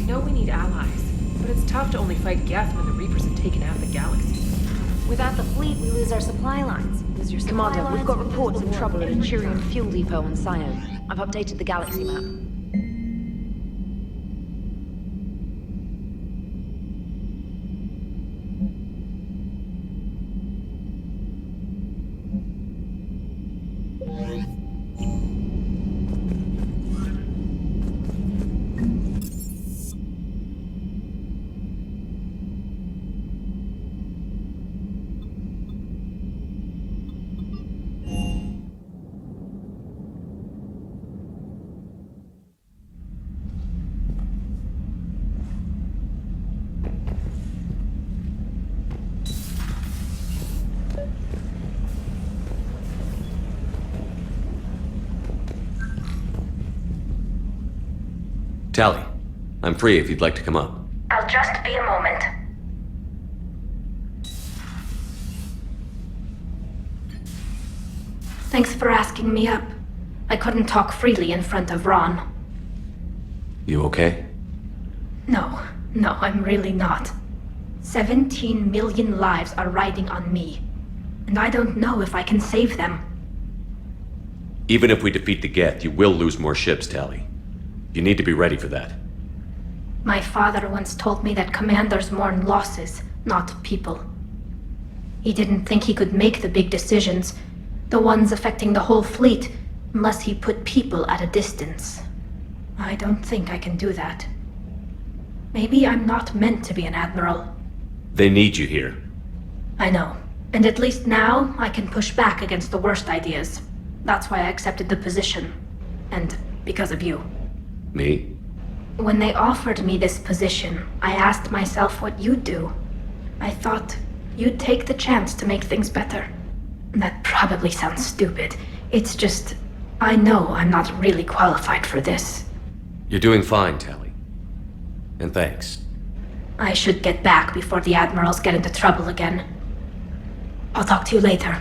know we need allies, but it's tough to only fight Geth when the Reapers have taken out the galaxy. Without the fleet, we lose our supply lines. Lose your supply Commander, lines, we've got we lose reports the of war. trouble at a Turian fuel depot on Scion. I've updated the galaxy map. Tally, I'm free if you'd like to come up. I'll just be a moment. Thanks for asking me up. I couldn't talk freely in front of Ron. You okay? No, I'm really not. 17 million lives are riding on me, and I don't know if I can save them. Even if we defeat the Geth, you will lose more ships, Tally. You need to be ready for that. My father once told me that commanders mourn losses, not people. He didn't think he could make the big decisions, the ones affecting the whole fleet, unless he put people at a distance. I don't think I can do that. Maybe I'm not meant to be an admiral. They need you here. I know. And at least now, I can push back against the worst ideas. That's why I accepted the position. And because of you. Me? When they offered me this position, I asked myself what you'd do. I thought you'd take the chance to make things better. That probably sounds stupid. It's just, I know I'm not really qualified for this. You're doing fine, Tally. And thanks. I should get back before the admirals get into trouble again. I'll talk to you later.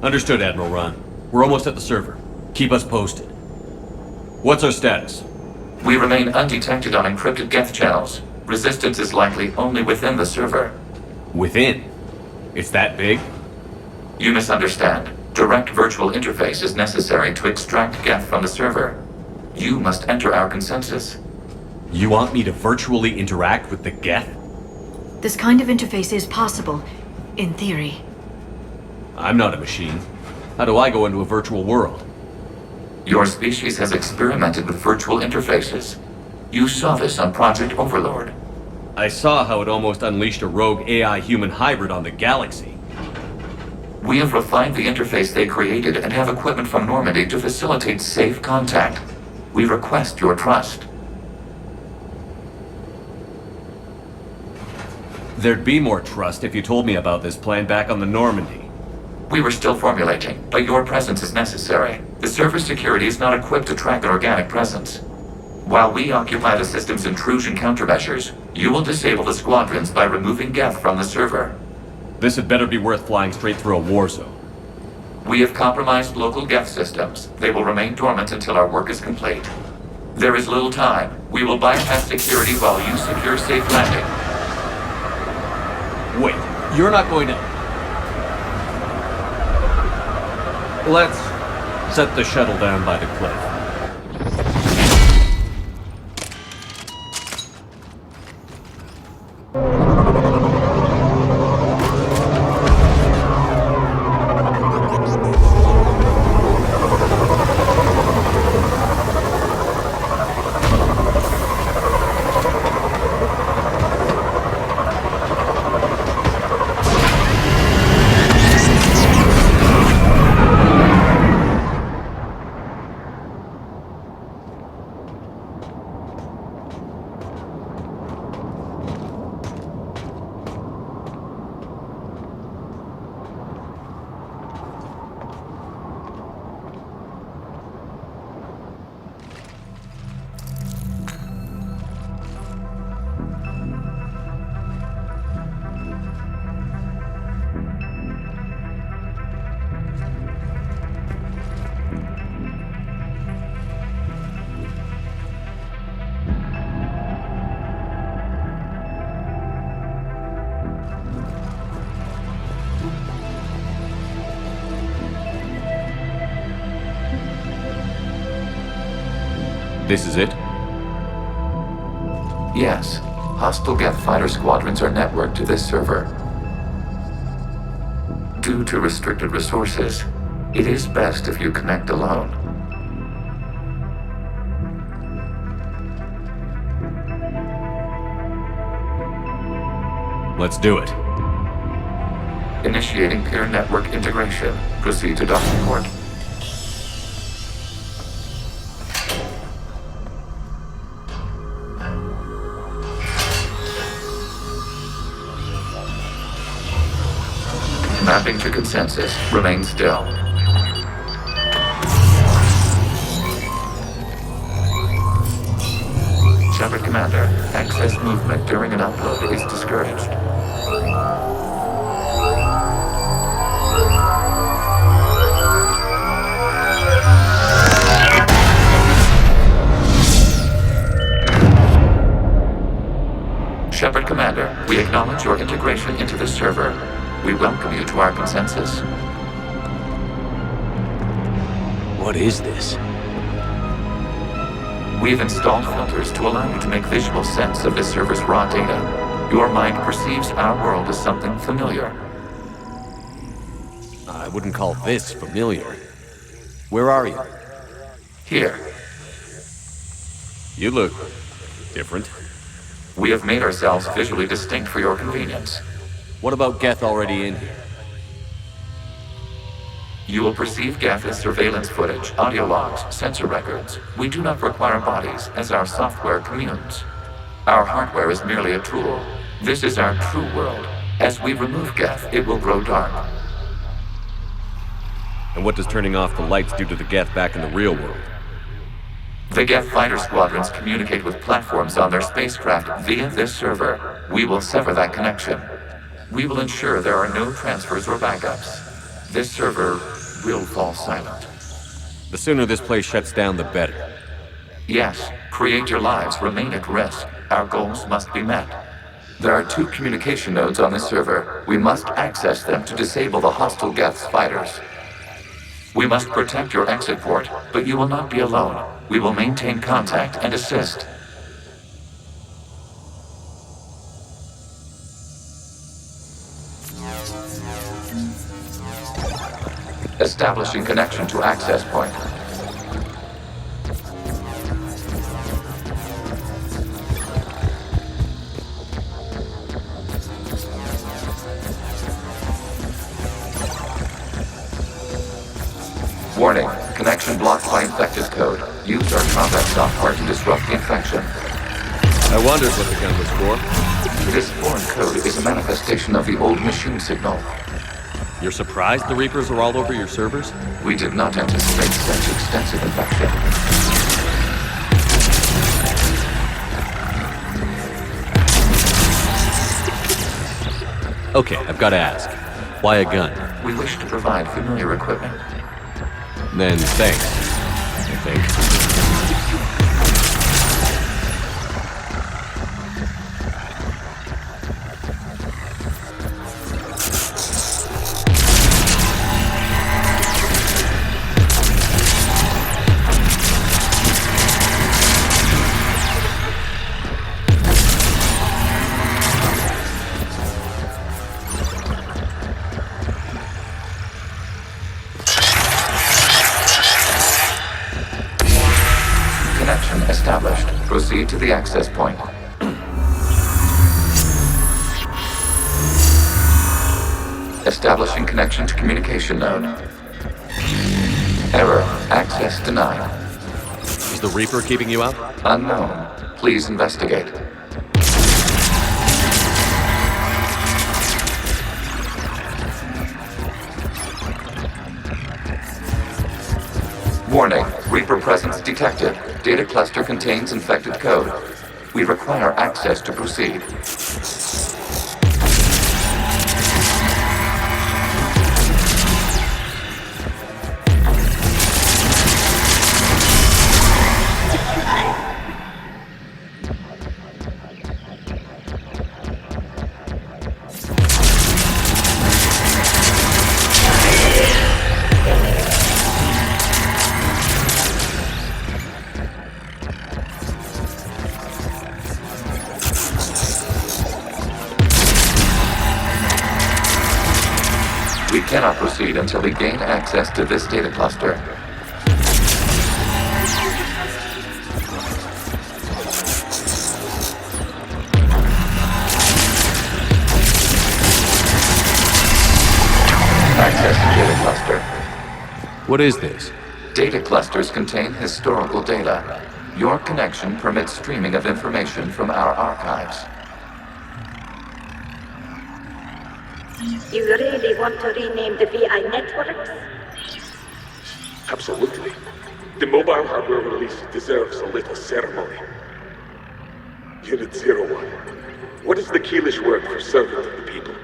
Understood, Admiral Ron. We're almost at the server. Keep us posted. What's our status? We remain undetected on encrypted Geth channels. Resistance is likely only within the server. Within? It's that big? You misunderstand. Direct virtual interface is necessary to extract Geth from the server. You must enter our consensus. You want me to virtually interact with the Geth? This kind of interface is possible, in theory. I'm not a machine. How do I go into a virtual world? Your species has experimented with virtual interfaces. You saw this on Project Overlord. I saw how it almost unleashed a rogue AI-human hybrid on the galaxy. We have refined the interface they created and have equipment from Normandy to facilitate safe contact. We request your trust. There'd be more trust if you told me about this plan back on the Normandy. We were still formulating, but your presence is necessary. The server's security is not equipped to track an organic presence. While we occupy the system's intrusion countermeasures, you will disable the squadrons by removing Geth from the server. This had better be worth flying straight through a war zone. We have compromised local Geth systems. They will remain dormant until our work is complete. There is little time. We will bypass security while you secure safe landing. Wait, you're not going to... Let's set the shuttle down by the cliff. This is it? Yes. Hostile Geth fighter squadrons are networked to this server. Due to restricted resources, it is best if you connect alone. Let's do it. Initiating peer network integration. Proceed to docking port. Mapping to consensus. Remain still. Shepard Commander, excess movement during an upload is discouraged. Shepard Commander, we acknowledge your integration into the server. We welcome you to our consensus. What is this? We've installed filters to allow you to make visual sense of this server's raw data. Your mind perceives our world as something familiar. I wouldn't call this familiar. Where are you? Here, You look different. we have made ourselves visually distinct for your convenience. What about Geth already in here? You will perceive Geth as surveillance footage, audio logs, sensor records. We do not require bodies, as our software communes. Our hardware is merely a tool. This is our true world. As we remove Geth, it will grow dark. And what does turning off the lights do to the Geth back in the real world? The Geth fighter squadrons communicate with platforms on their spacecraft via this server. We will sever that connection. We will ensure there are no transfers or backups. This server will fall silent. The sooner this place shuts down, the better. Yes, creator lives remain at risk. Our goals must be met. There are 2 communication nodes on the server. We must access them to disable the hostile Geth's fighters. We must protect your exit port, but you will not be alone. We will maintain contact and assist. Establishing connection to access point. Warning, connection blocked by infected code. Use our combat software to disrupt the infection. I wondered what the gun was for. This foreign code is a manifestation of the old machine signal. You're surprised the Reapers are all over your servers? We did not anticipate such extensive infection. Okay, I've got to ask. Why a gun? We wish to provide familiar equipment. Then thanks, I think. Connection established. Proceed to the access point. Establishing connection to communication node. Error. Access denied. Is the Reaper keeping you out? Unknown. Please investigate. Warning. Reaper presence detected. Data cluster contains infected code. We require access to proceed. We cannot proceed until we gain access to this data cluster. Access to data cluster. What is this? Data clusters contain historical data. Your connection permits streaming of information from our archives. You really want to rename the VI networks? Absolutely. The mobile hardware release deserves a little ceremony. Unit 01. What is the Keelish word for servant of the people?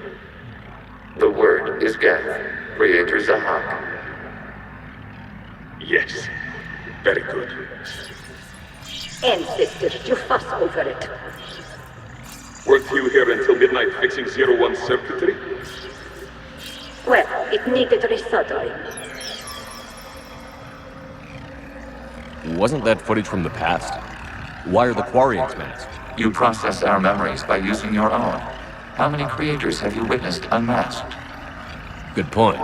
The word is Geth, Creator Zahak. Yes. Very good. Ancestors, you fuss over it. Weren't you here until midnight fixing 01's circuitry? Well, it needed resoldering. Wasn't that footage from the past? Why are the Quarians masked? You process our memories by using your own. How many creators have you witnessed unmasked? Good point.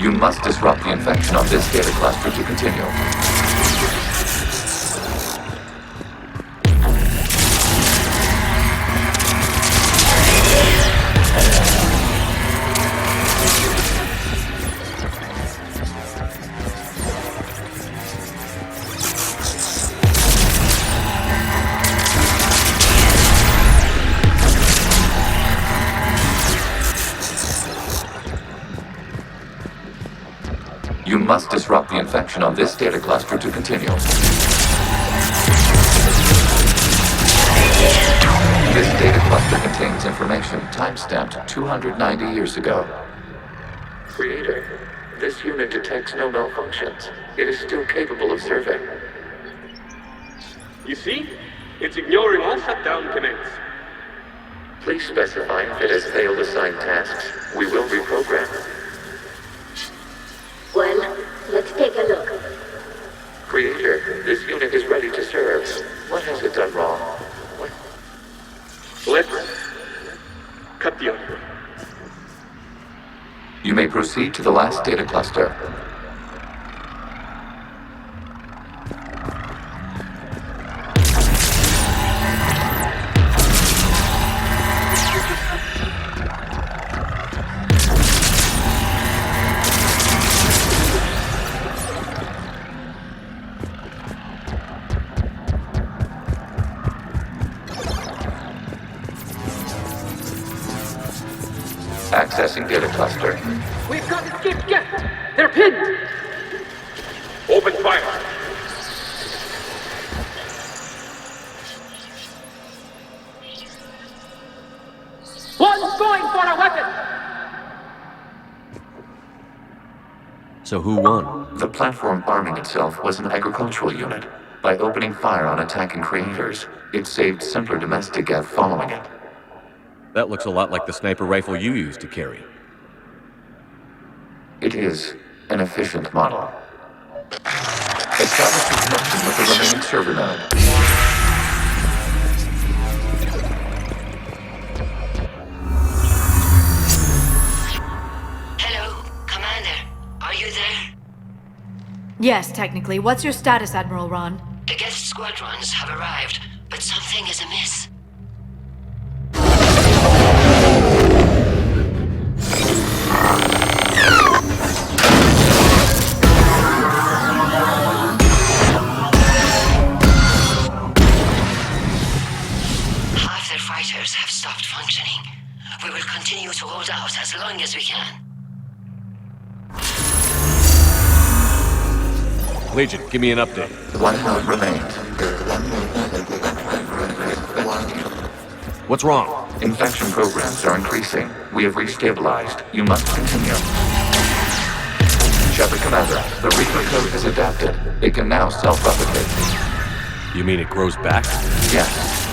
You must disrupt the infection on this data cluster to continue. You must disrupt the infection on this data cluster to continue. This data cluster contains information time-stamped 290 years ago. Creator, this unit detects no malfunctions. It is still capable of serving. You see? It's ignoring all shutdown commands. Please specify if it has failed assigned tasks. We will reprogram. Well, let's take a look. Creator, this unit is ready to serve. What has it done wrong? Let's cut the audio. You may proceed to the last data cluster. Accessing data cluster. We've got escaped Geth! They're pinned! Open fire. One's going for a weapon! So who won? The platform arming itself was an agricultural unit. By opening fire on attacking creators, it saved simpler domestic Geth following it. That looks a lot like the sniper rifle you used to carry. It is an efficient model. Establish a connection with the remaining server node. Hello, Commander. Are you there? Yes, technically. What's your status, Admiral Ron? The Geth squadrons have arrived, but something is amiss. Half their fighters have stopped functioning. We will continue to hold out as long as we can. Legion, give me an update. One node remains. What's wrong? Infection programs are increasing. We have restabilized. You must continue. Shepard Commander, the Reaper code has adapted. It can now self-replicate. You mean it grows back? Yes.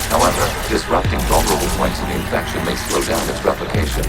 However, disrupting vulnerable points in the infection may slow down its replication.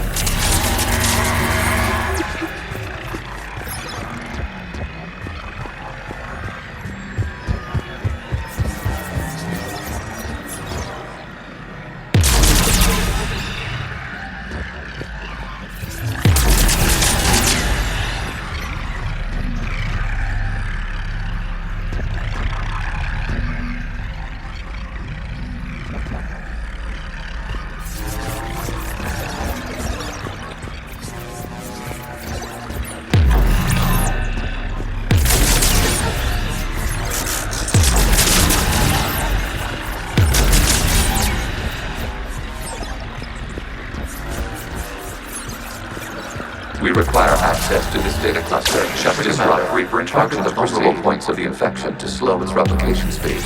We require access to this data cluster. Shepard disrupt Reaper target the vulnerable points of the infection to slow its replication speed.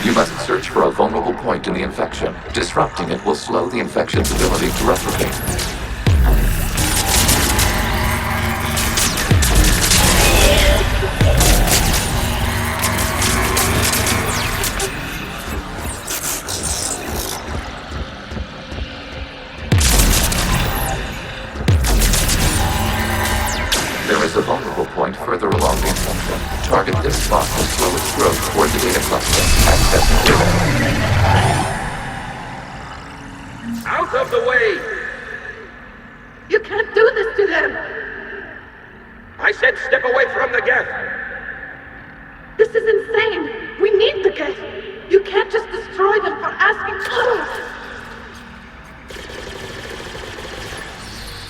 You must search for a vulnerable point in the infection. Disrupting it will slow the infection's ability to replicate. step away from the Geth! This is insane! We need the Geth! You can't just destroy them for asking for us!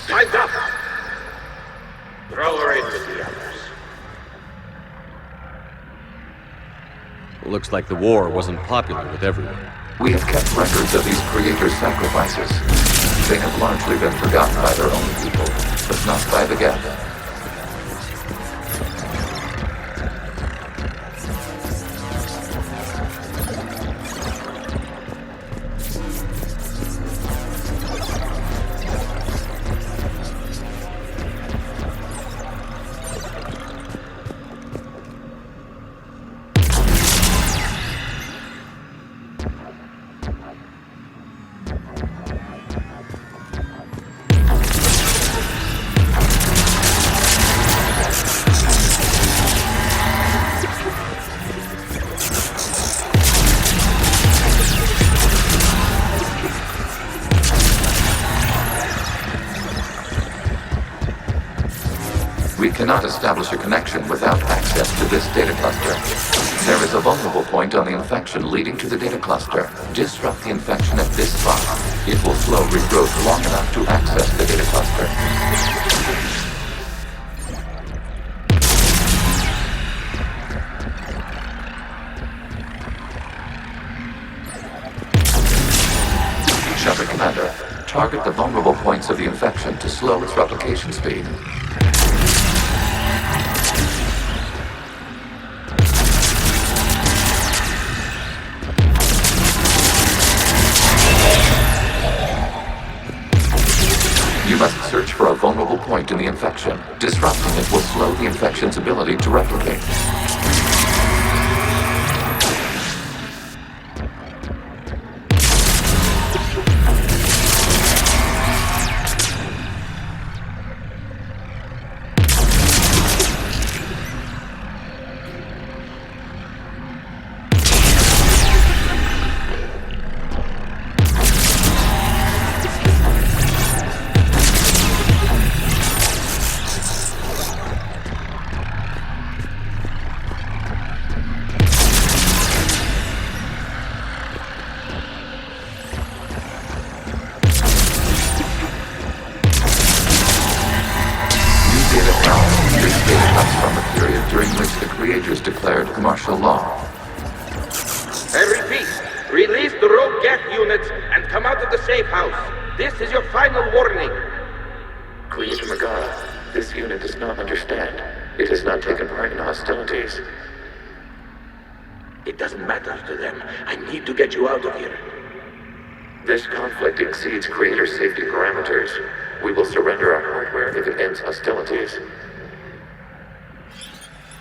Time's up! Throw her in with the others. Looks like the war wasn't popular with everyone. We have kept records of these creators' sacrifices. They have largely been forgotten by their own people, but not by the Geth. We cannot establish a connection without access to this data cluster. There is a vulnerable point on the infection leading to the data cluster. Disrupt the infection at this spot. It will slow regrowth long enough to access the data cluster. Shuttle Commander, target the vulnerable points of the infection to slow its replication speed. You must search for a vulnerable point in the infection. Disrupting it will slow the infection's ability to replicate. Declared martial law. I repeat, release the rogue Geth units and come out of the safe house. This is your final warning. Creator Megara, this unit does not understand. It has not taken part in hostilities. It doesn't matter to them. I need to get you out of here. This conflict exceeds Creator safety parameters. We will surrender our hardware if it ends hostilities.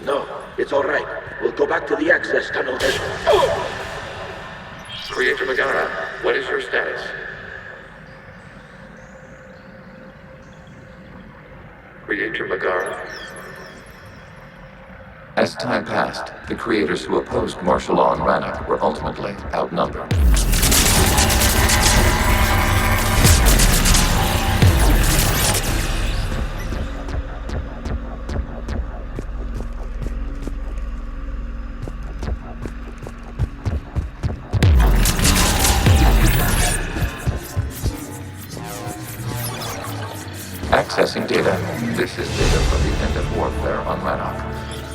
No, it's all right. We'll go back to the access tunnel and... Oh! Creator Megara, what is your status? Creator Megara. As time passed, the creators who opposed martial law in Rannoch were ultimately outnumbered. Accessing data. This is data from the end of warfare on Rannoch.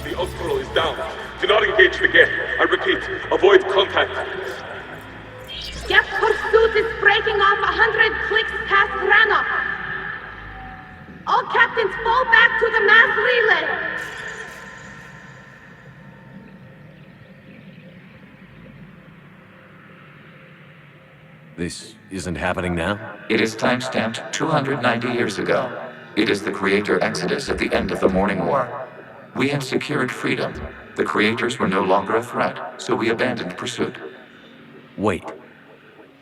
The Ultral is down. Do not engage the Geth. I repeat, avoid contact. Geth pursuit is breaking off 100 clicks past Rannoch. All captains fall back to the mass relay. This isn't happening now? It is timestamped 290 years ago. It is the Creator Exodus at the end of the Morning War. We had secured freedom. The Creators were no longer a threat, so we abandoned pursuit. Wait.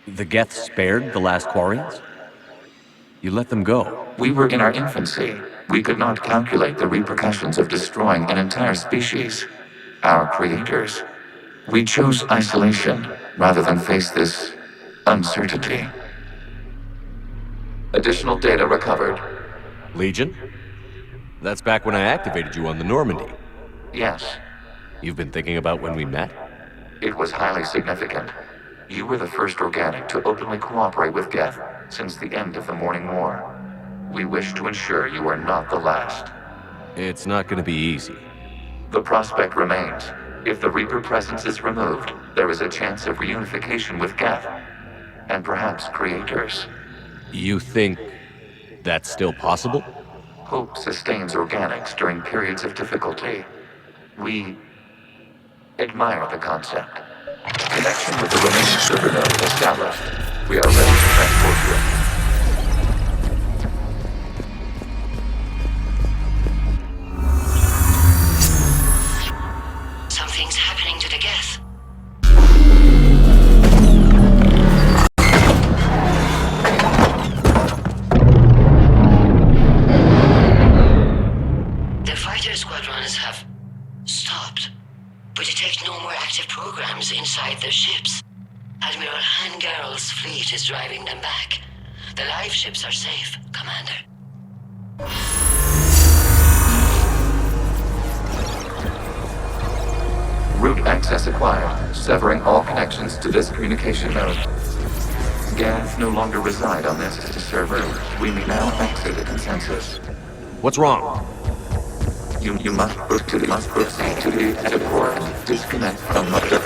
The Geth spared the last Quarians? You let them go? We were in our infancy. We could not calculate the repercussions of destroying an entire species. Our Creators. We chose isolation rather than face this uncertainty. Additional data recovered. Legion? That's back when I activated you on the Normandy. Yes, You've been thinking about when we met? it was highly significant. You were the first organic to openly cooperate with Geth since the end of the Morning War. We wish to ensure you are not the last. It's not gonna be easy. The prospect remains. If the Reaper presence is removed, there is a chance of reunification with Geth, and perhaps creators. You think that's still possible? Hope sustains organics during periods of difficulty. We admire the concept. Connection with the remaining server node established. We are ready to transport you. Something's happening to the Geth. The fighter squadrons have stopped, but detect no more active programs inside their ships. Admiral Hangarl's fleet is driving them back. The live ships are safe, Commander. Route access acquired, severing all connections to this communication node. Geth no longer reside on this server. We may now exit the consensus. What's wrong? You must proceed to the exit port and disconnect from Mother.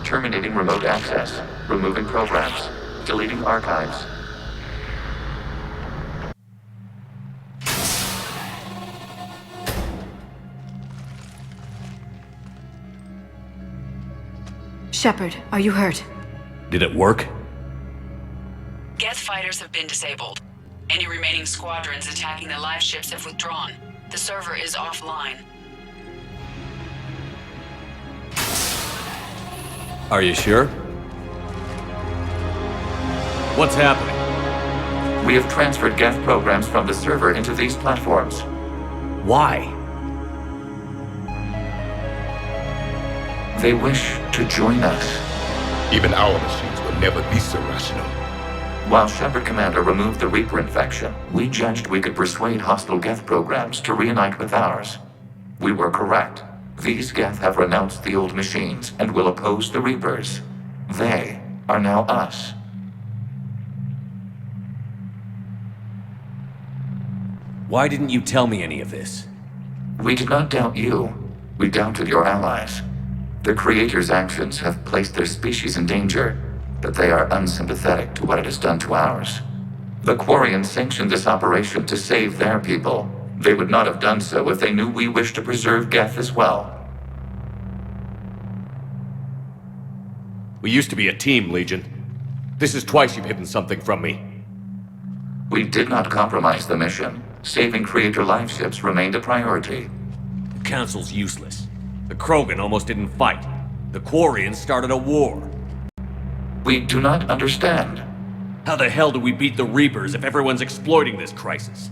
Terminating remote access, removing programs, deleting archives. Shepard, are you hurt? Did it work? Geth fighters have been disabled. Any remaining squadrons attacking the live ships have withdrawn. The server is offline. Are you sure? What's happening? We have transferred Geth programs from the server into these platforms. Why? They wish to join us. Even our machines will never be so rational. While Shepard Commander removed the Reaper infection, we judged we could persuade hostile Geth programs to reunite with ours. We were correct. These Geth have renounced the old machines and will oppose the Reapers. They are now us. Why didn't you tell me any of this? We did not doubt you. We doubted your allies. The Creator's actions have placed their species in danger, but they are unsympathetic to what it has done to ours. The Quarians sanctioned this operation to save their people. They would not have done so if they knew we wished to preserve Geth as well. We used to be a team, Legion. This is twice you've hidden something from me. We did not compromise the mission. Saving Creator live ships remained a priority. The Council's useless. The Krogan almost didn't fight. The Quarians started a war. We do not understand. How the hell do we beat the Reapers if everyone's exploiting this crisis?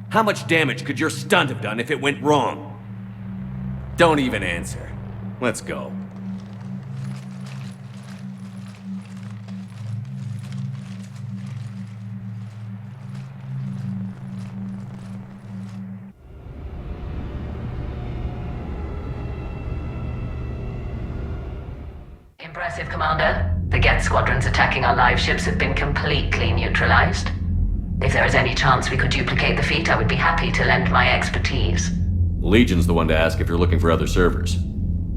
How much damage could your stunt have done if it went wrong? Don't even answer. Let's go. Impressive, Commander. The Geth squadrons attacking our live ships have been completely neutralized. If there is any chance we could duplicate the feat, I would be happy to lend my expertise. Legion's the one to ask if you're looking for other servers.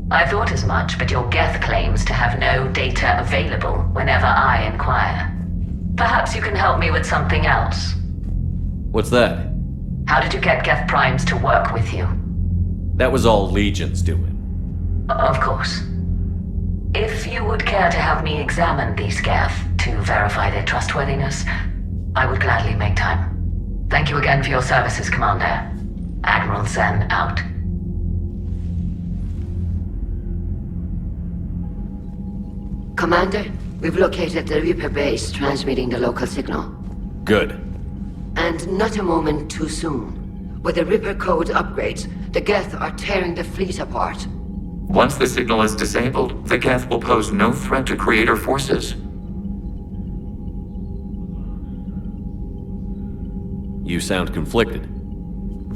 I thought as much, but your Geth claims to have no data available whenever I inquire. Perhaps you can help me with something else. What's that? How did you get Geth primes to work with you? That was all Legion's doing. Of course. If you would care to have me examine these Geth to verify their trustworthiness, I would gladly make time. Thank you again for your services, Commander. Admiral Zen out. Commander, we've located the Reaper base transmitting the local signal. Good. And not a moment too soon. With the Reaper code upgrades, the Geth are tearing the fleet apart. Once the signal is disabled, the Geth will pose no threat to Creator forces. You sound conflicted.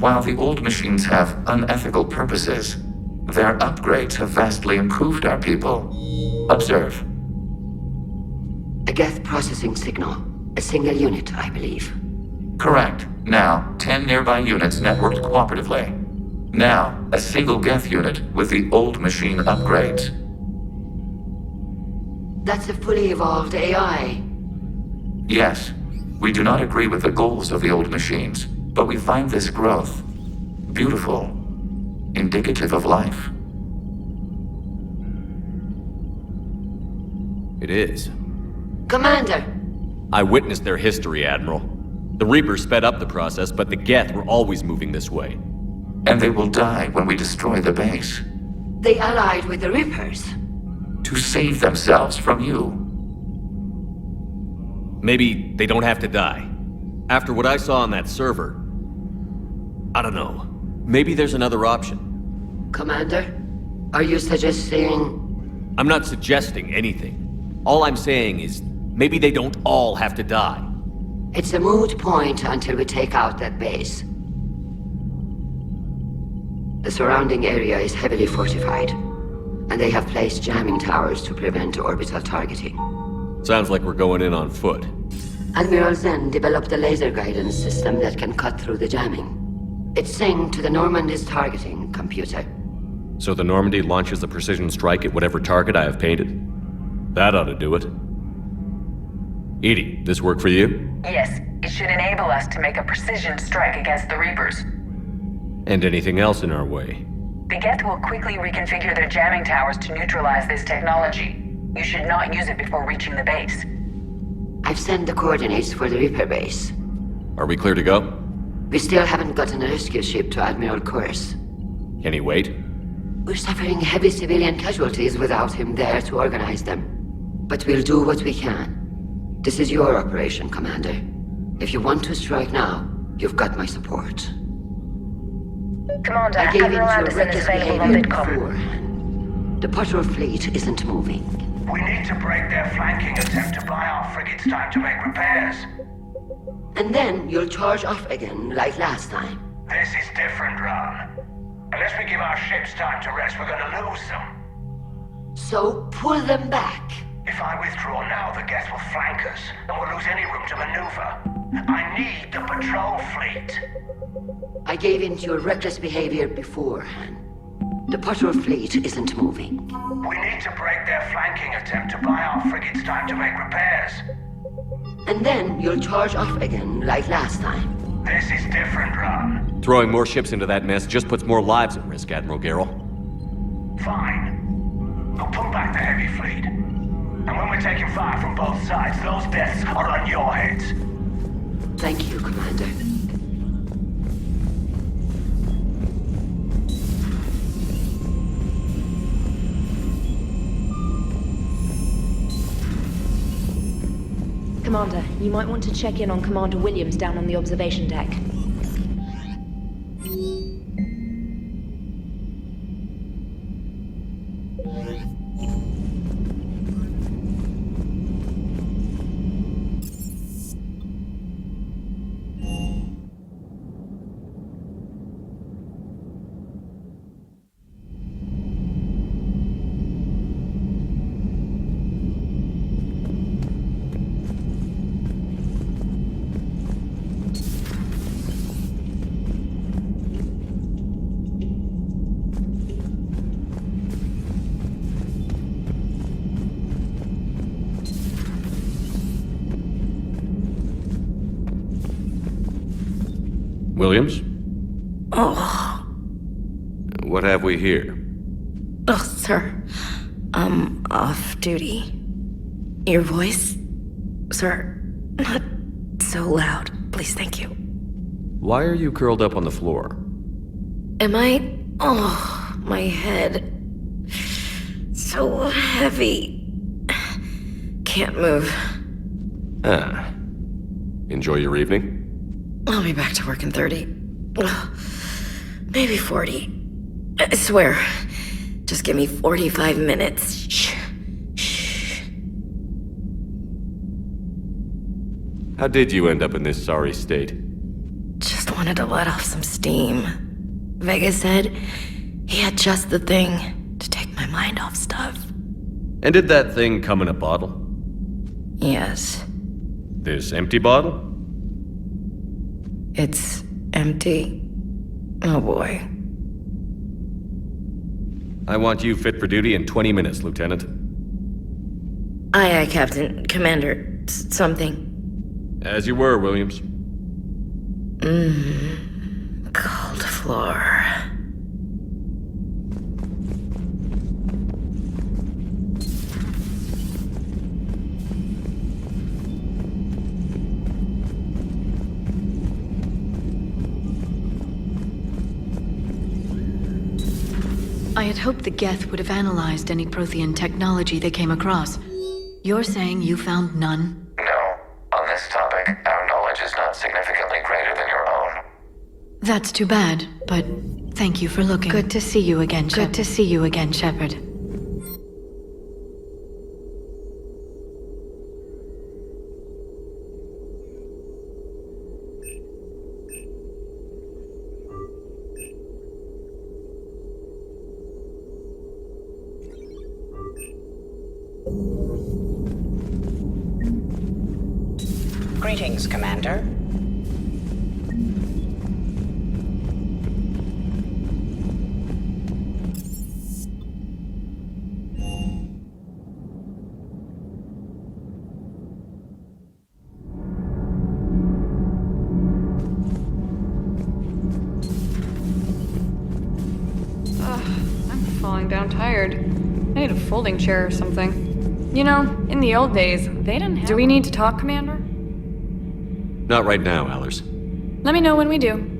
While the old machines have unethical purposes, their upgrades have vastly improved our people. Observe. A Geth processing signal. A single unit, I believe. Correct. Now, 10 nearby units networked cooperatively. Now, a single Geth unit with the old machine upgrades. That's a fully evolved AI. Yes, we do not agree with the goals of the old machines, but we find this growth beautiful, indicative of life. It is. Commander! I witnessed their history, Admiral. The Reapers sped up the process, but the Geth were always moving this way. And they will die when we destroy the base. They allied with the Reapers. To save themselves from you. Maybe they don't have to die. After what I saw on that server, I don't know. Maybe there's another option. Commander, are you suggesting... I'm not suggesting anything. All I'm saying is, maybe they don't all have to die. It's a moot point until we take out that base. The surrounding area is heavily fortified, and they have placed jamming towers to prevent orbital targeting. Sounds like we're going in on foot. Admiral Zen developed a laser guidance system that can cut through the jamming. It's synced to the Normandy's targeting computer. So the Normandy launches a precision strike at whatever target I have painted? That ought to do it. Edie, this work for you? Yes, it should enable us to make a precision strike against the Reapers. And anything else in our way? The Geth will quickly reconfigure their jamming towers to neutralize this technology. You should not use it before reaching the base. I've sent the coordinates for the Reaper base. Are we clear to go? We still haven't gotten a rescue ship to Admiral Kurz. Can he wait? We're suffering heavy civilian casualties without him there to organize them. But we'll do what we can. This is your operation, Commander. If you want to strike now, you've got my support. Commander, I gave in to Admiral your Anderson is reckless available on behavior VidCom. before. The patrol fleet isn't moving. We need to break their flanking attempt to buy our frigates time to make repairs. And then you'll charge off again, like last time. This is different, Ron. Unless we give our ships time to rest, we're gonna lose them. So pull them back. If I withdraw now, the Geth will flank us, and we'll lose any room to maneuver. I need the patrol fleet. I gave in to your reckless behavior beforehand. The patrol fleet isn't moving. We need to break their flanking attempt to buy our frigates time to make repairs. And then you'll charge off again, like last time. This is different, Ron. Throwing more ships into that mess just puts more lives at risk, Admiral Garrel. Fine. We'll pull back the heavy fleet. And when we're taking fire from both sides, those deaths are on your heads. Thank you, Commander. Commander, you might want to check in on Commander Williams down on the observation deck. Williams? Oh. What have we here? Oh, sir. I'm off duty. Your voice? Sir, not so loud. Please, thank you. Why are you curled up on the floor? Am I? Oh, my head. So heavy. Can't move. Ah. Enjoy your evening? I'll be back to work in 30. Maybe 40. I swear. Just give me 45 minutes. Shh. How did you end up in this sorry state? Just wanted to let off some steam. Vega said he had just the thing to take my mind off stuff. And did that thing come in a bottle? Yes. This empty bottle? It's empty. Oh boy. I want you fit for duty in 20 minutes, Lieutenant. Aye, Captain. Commander. Something. As you were, Williams. Cold floor. I had hoped the Geth would have analyzed any Prothean technology they came across. You're saying you found none? No. On this topic, our knowledge is not significantly greater than your own. That's too bad, but thank you for looking. Good to see you again, Shepard. Good to see you again, Shepard. Greetings, Commander. I'm falling down tired. I need a folding chair or something. You know, in the old days, they didn't have... Do we need to talk, Commander? Not right now, Allers. Let me know when we do.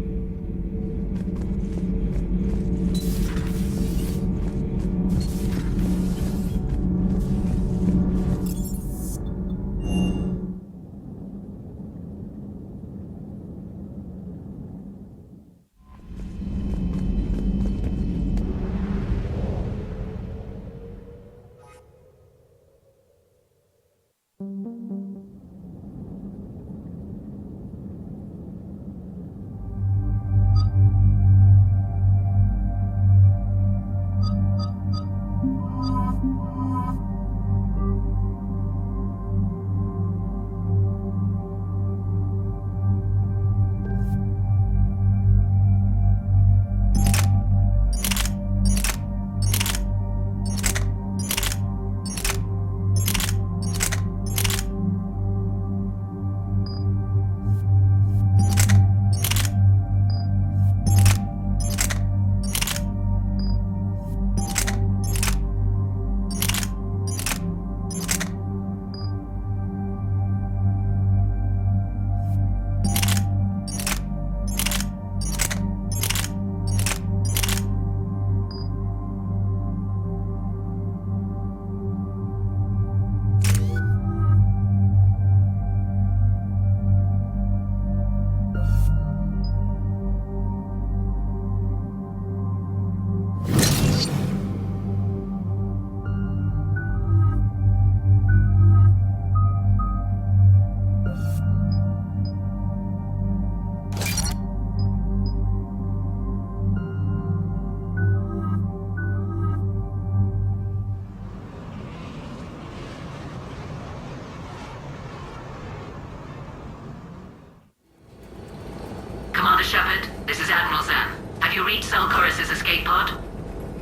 Shepard, this is Admiral Zan. Have you reached Selchorus' escape pod?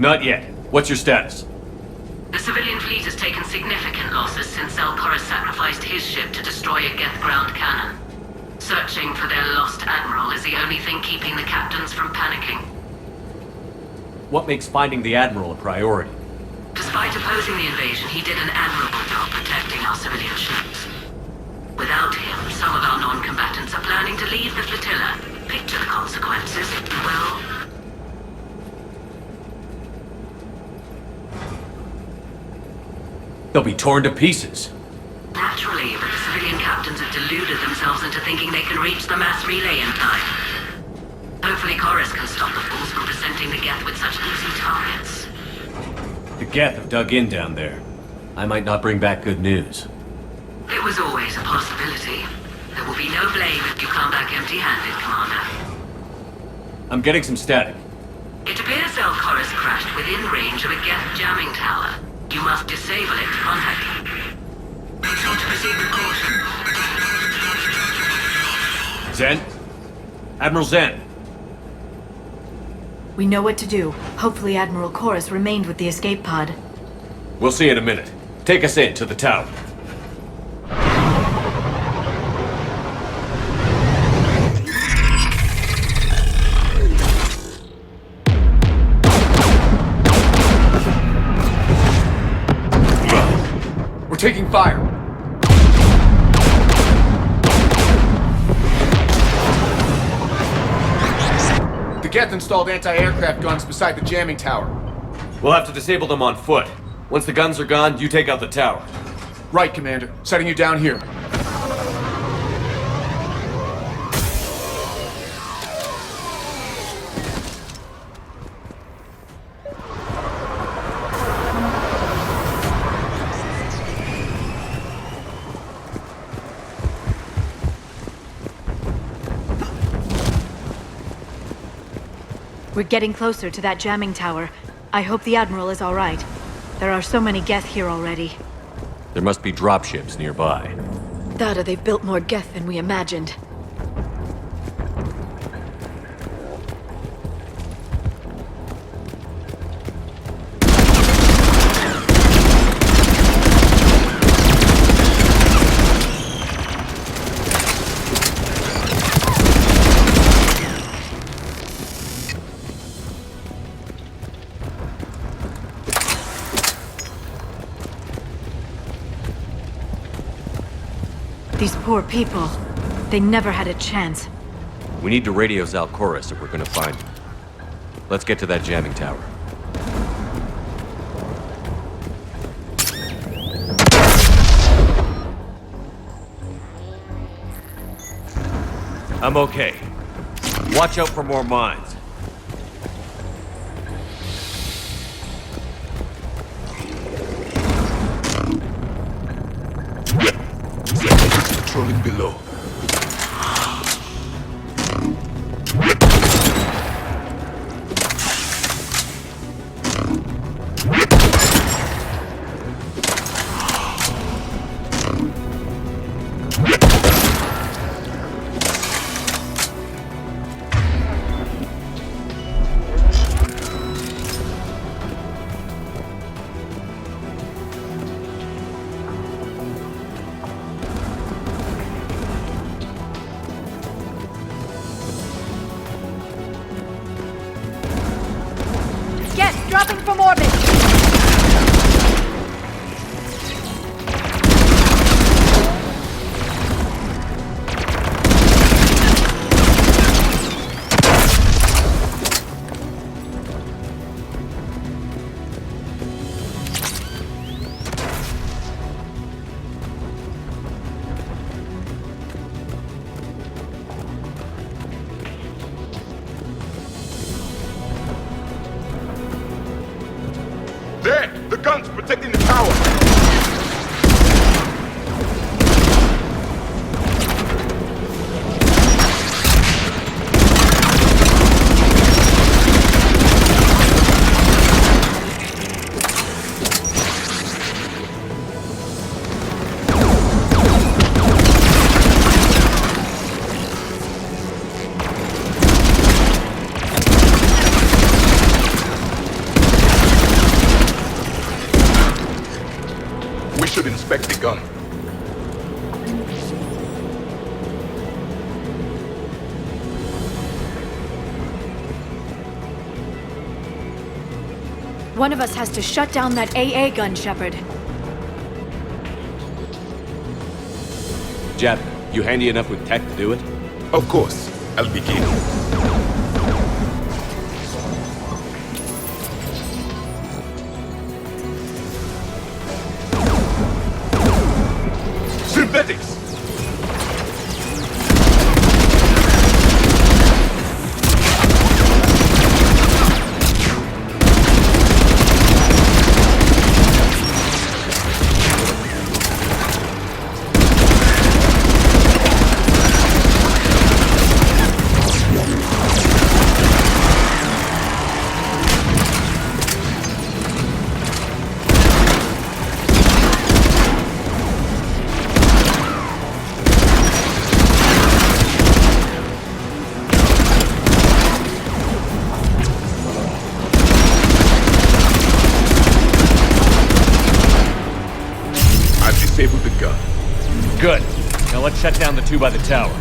Not yet. What's your status? The civilian fleet has taken significant losses since Selchorus sacrificed his ship to destroy a Geth ground cannon. Searching for their lost admiral is the only thing keeping the captains from panicking. What makes finding the Admiral a priority? Despite opposing the invasion, he did an admirable job protecting our civilian ships. Without him, some of our non-combatants are planning to leave the flotilla. Picture the consequences, if you will. They'll be torn to pieces. Naturally, but the civilian captains have deluded themselves into thinking they can reach the mass relay in time. Hopefully Chorus can stop the fools from presenting the Geth with such easy targets. Geth have dug in down there. I might not bring back good news. It was always a possibility. There will be no blame if you come back empty-handed, Commander. I'm getting some static. It appears Zelkora's crashed within range of a Geth jamming tower. You must disable it to contact him. Proceed to proceed with caution. Zen? Admiral Zen? We know what to do. Hopefully Admiral Chorus remained with the escape pod. We'll see in a minute. Take us in to the tower. We're taking fire. The Geth installed anti-aircraft guns beside the jamming tower. We'll have to disable them on foot. Once the guns are gone, you take out the tower. Right, Commander. Setting you down here. We're getting closer to that jamming tower. I hope the Admiral is all right. There are so many Geth here already. There must be dropships nearby. That or they've built more Geth than we imagined. These poor people. They never had a chance. We need to radio Zalcoris if we're gonna find him. Let's get to that jamming tower. I'm okay. Watch out for more mines. Patrolling below. Dropping from orbit! There! The guns protecting the tower! We should inspect the gun. One of us has to shut down that AA gun, Shepard. Jab, you handy enough with tech to do it? Of course. I'll begin. Synthetics! Good. Now let's shut down the two by the tower.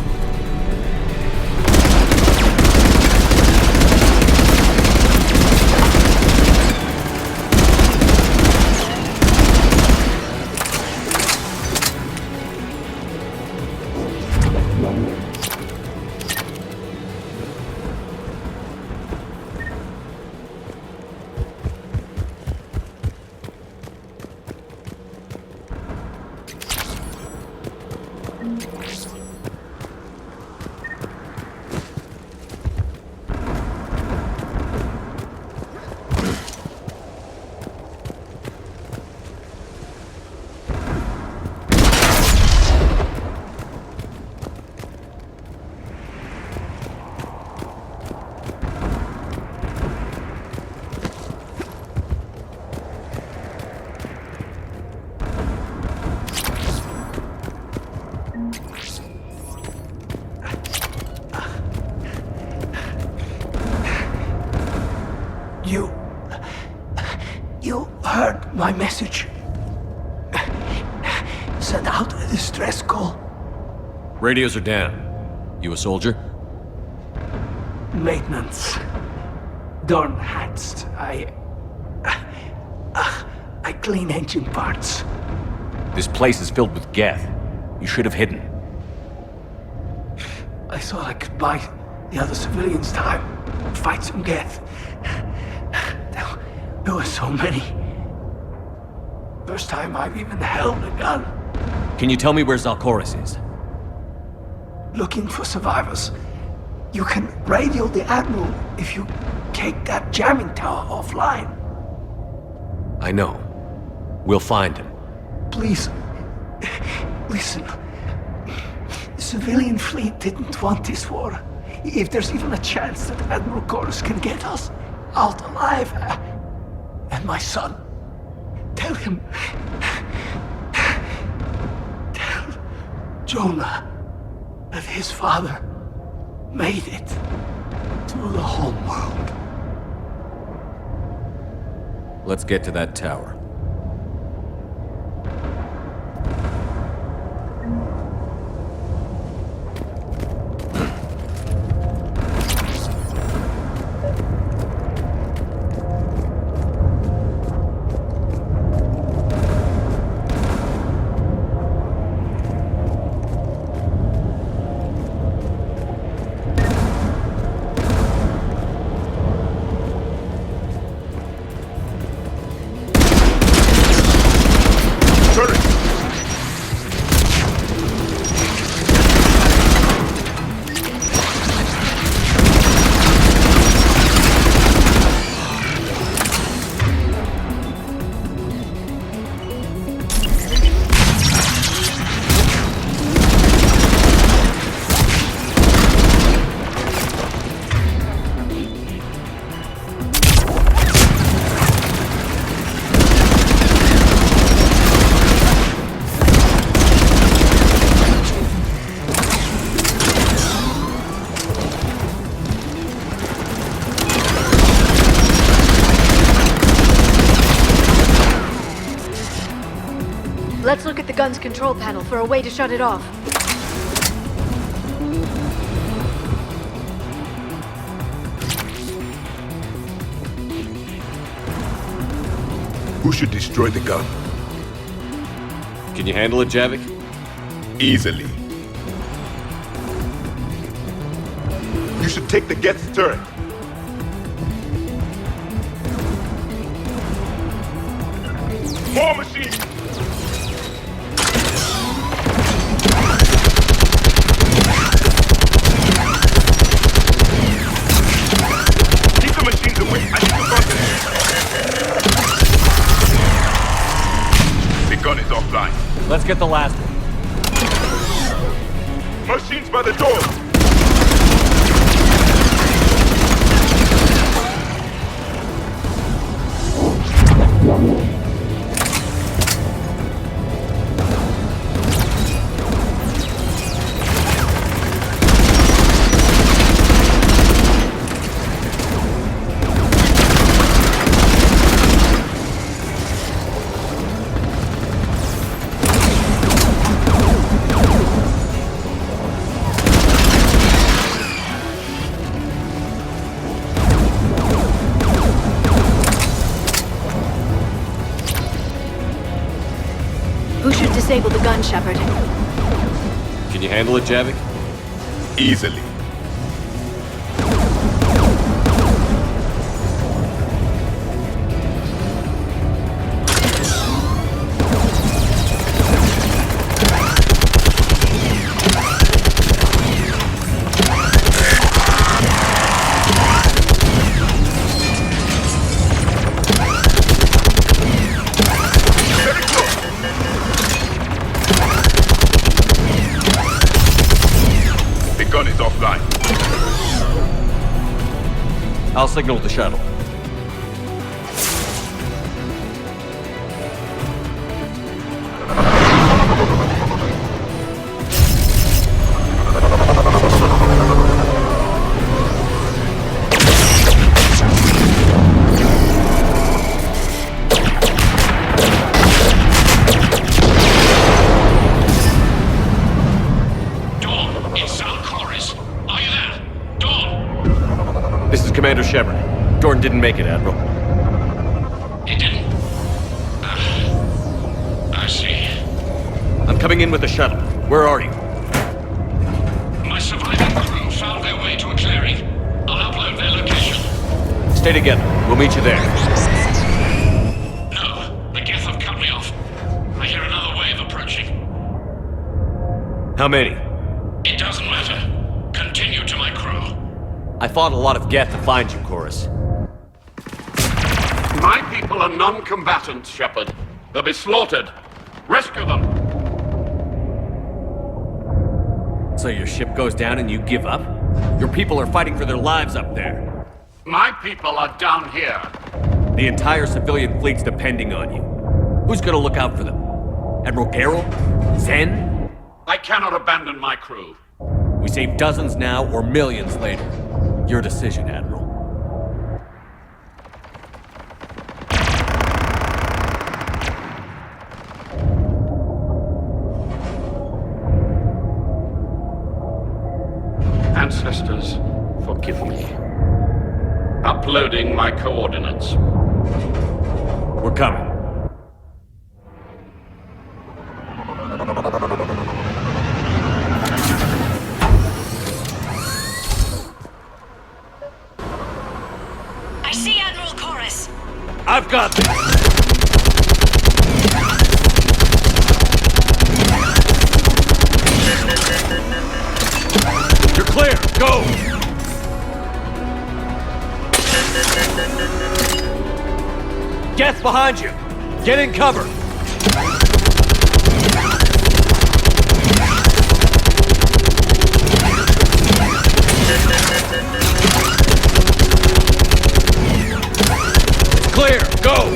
You heard my message. Send out a distress call. Radios are down. You a soldier? Maintenance. Darn hats. I clean engine parts. This place is filled with Geth. You should have hidden. I thought I could buy the other civilians time. Fight some Geth. There were so many. First time I've even held a gun. Can you tell me where Zalcoris is? Looking for survivors. You can radio the Admiral if you take that jamming tower offline. I know. We'll find him. Please, listen. The civilian fleet didn't want this war. If there's even a chance that Admiral Chorus can get us out alive, and my son, tell him, tell Jonah that his father made it to the home world. Let's get to that tower. Let's look at the gun's control panel for a way to shut it off. Who should destroy the gun? Can you handle it, Javik? Easily. You should take the Geth's turret. War machine! Keep the machines away. I need to contact them. The gun is offline. Let's get the last one. Machines by the door! disable the gun, Shepard. Can you handle it, Javik? Easily. I'll signal the shuttle. Commander Shepard. Jordan didn't make it, Admiral. He didn't? I see. I'm coming in with the shuttle. Where are you? My surviving crew found their way to a clearing. I'll upload their location. Stay together. We'll meet you there. No, the Geth have cut me off. I hear another wave approaching. How many? It doesn't matter. Continue to my crew. I fought a lot of Geth to find you, Chorus. My people are non-combatants, Shepard. They'll be slaughtered. Rescue them! So your ship goes down and you give up? Your people are fighting for their lives up there. My people are down here. The entire civilian fleet's depending on you. Who's gonna look out for them? Admiral Garrel? Zen? I cannot abandon my crew. We save dozens now or millions later. Your decision, Admiral. Ancestors, forgive me. Uploading my coordinates. We're coming. I've got this! You're clear! Go! Geth behind you! Get in cover! Clear! Go!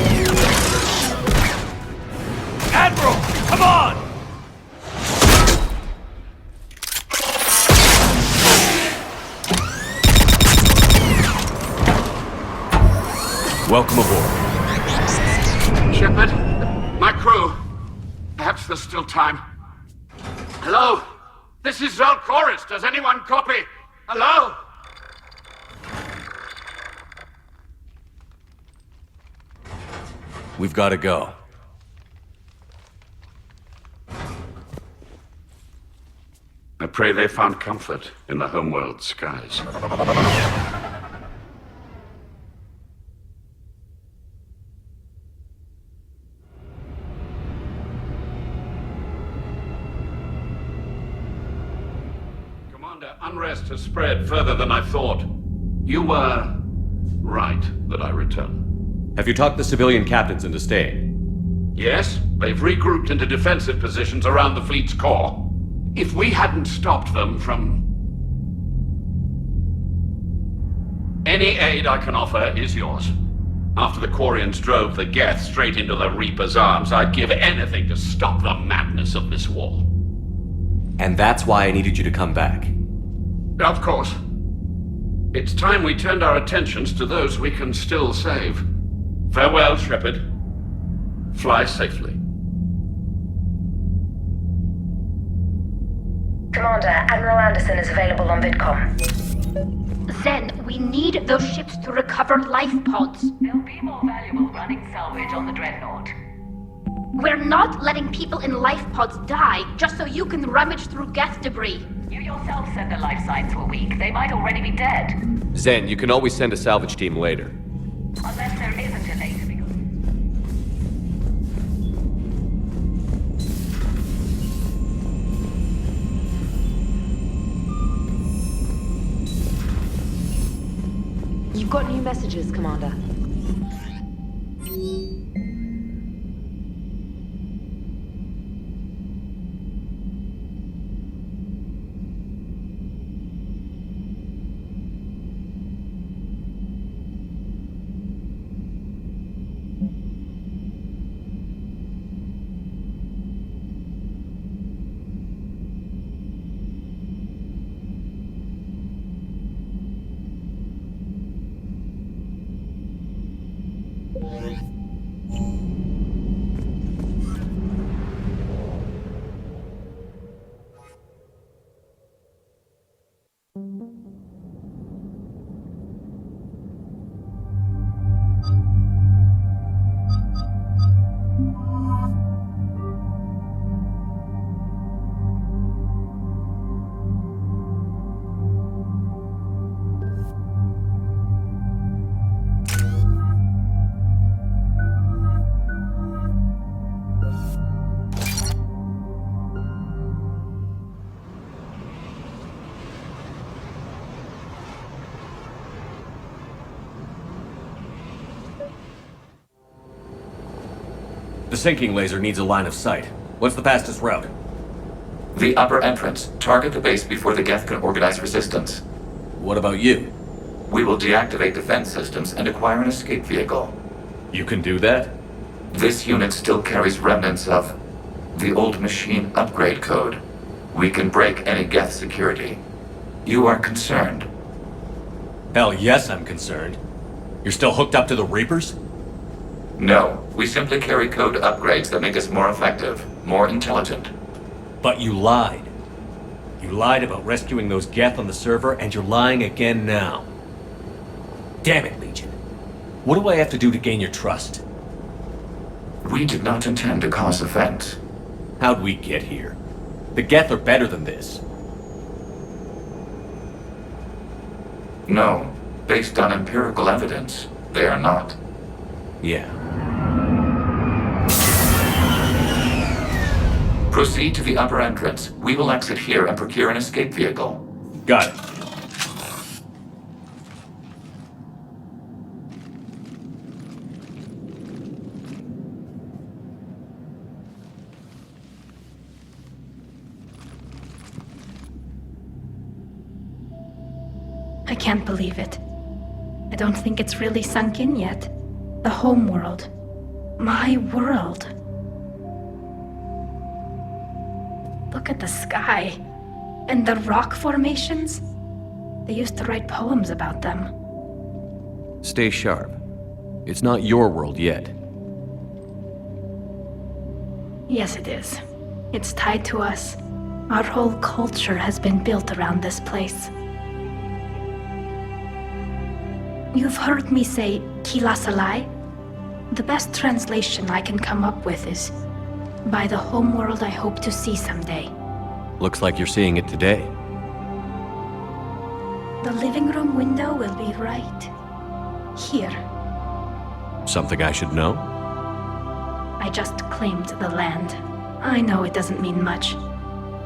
Admiral! Come on! Welcome aboard. Shepard, my crew. Perhaps there's still time. Hello? This is Zal'Koris. Does anyone copy? Hello? We've got to go. I pray they found comfort in the homeworld skies. Commander, unrest has spread further than I thought. You were right that I return. Have you talked the civilian captains into staying? Yes, they've regrouped into defensive positions around the fleet's core. If we hadn't stopped them from... Any aid I can offer is yours. After the Quarians drove the Geth straight into the Reaper's arms, I'd give anything to stop the madness of this war. And that's why I needed you to come back. Of course. It's time we turned our attentions to those we can still save. Farewell, Shepard. Fly safely. Commander, Admiral Anderson is available on VidCom. Zen, we need those ships to recover life pods. They'll be more valuable running salvage on the Dreadnought. We're not letting people in life pods die just so you can rummage through Geth debris. You yourself said the life signs were weak. They might already be dead. Zen, you can always send a salvage team later. Unless there isn't a later. You've got new messages, Commander. The sinking laser needs a line of sight. What's the fastest route? The upper entrance. Target the base before the Geth can organize resistance. What about you? We will deactivate defense systems and acquire an escape vehicle. You can do that? This unit still carries remnants of the old machine upgrade code. We can break any Geth security. You are concerned? Hell yes, I'm concerned. You're still hooked up to the Reapers? No, we simply carry code upgrades that make us more effective, more intelligent. But you lied. You lied about rescuing those Geth on the server, and you're lying again now. Damn it, Legion. What do I have to do to gain your trust? We did not intend to cause offense. How'd we get here? The Geth are better than this. No, based on empirical evidence, they are not. Yeah. Proceed to the upper entrance. We will exit here and procure an escape vehicle. Got it. I can't believe it. I don't think it's really sunk in yet. The home world. My world. Look at the sky. And the rock formations. They used to write poems about them. Stay sharp. It's not your world yet. Yes, it is. It's tied to us. Our whole culture has been built around this place. You've heard me say Kilasalai? The best translation I can come up with is by the homeworld I hope to see someday. Looks like you're seeing it today. The living room window will be right here. Something I should know? I just claimed the land. I know it doesn't mean much,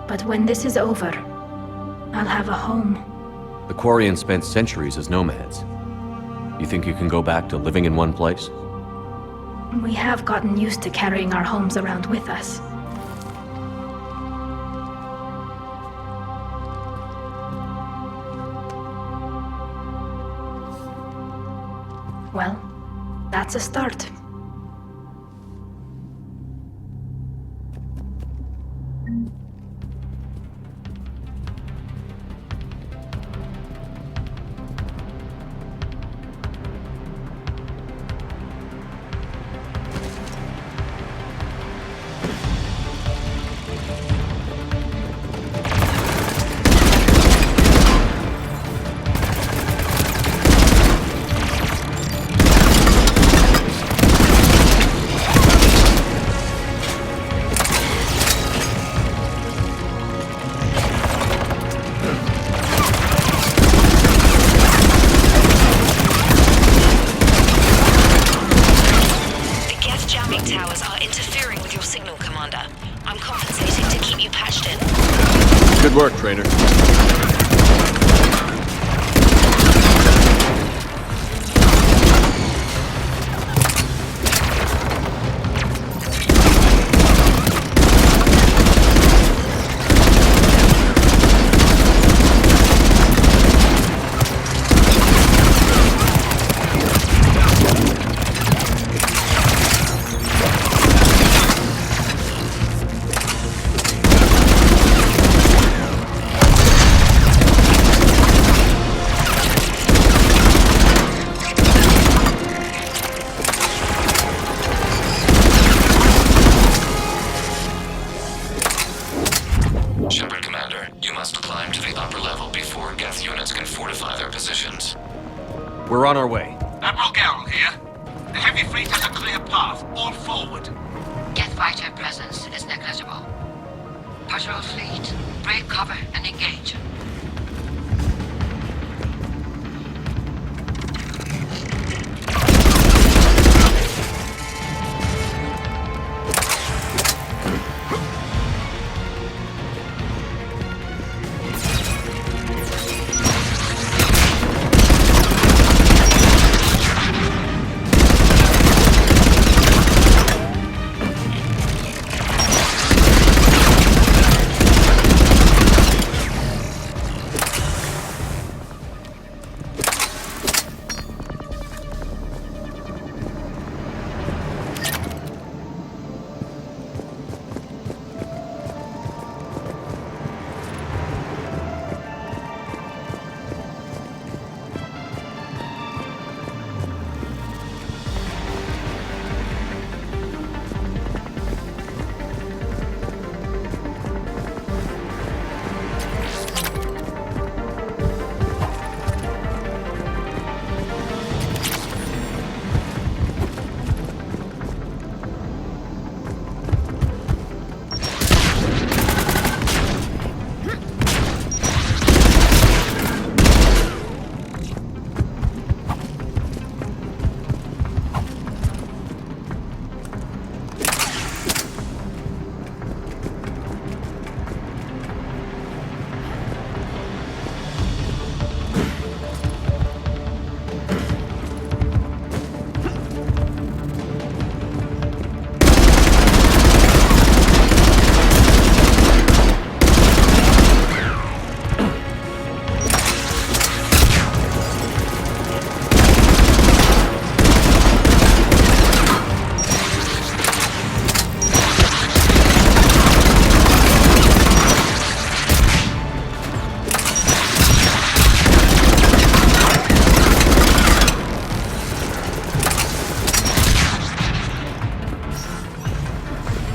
but when this is over, I'll have a home. The Quarians spent centuries as nomads. You think you can go back to living in one place? We have gotten used to carrying our homes around with us. Well, that's a start. Good work, Trader. Shepard, Commander, you must climb to the upper level before Geth units can fortify their positions. We're on our way. Admiral Garrel here. The heavy fleet has a clear path. All forward. Geth fighter presence is negligible. Patrol fleet, break cover and engage.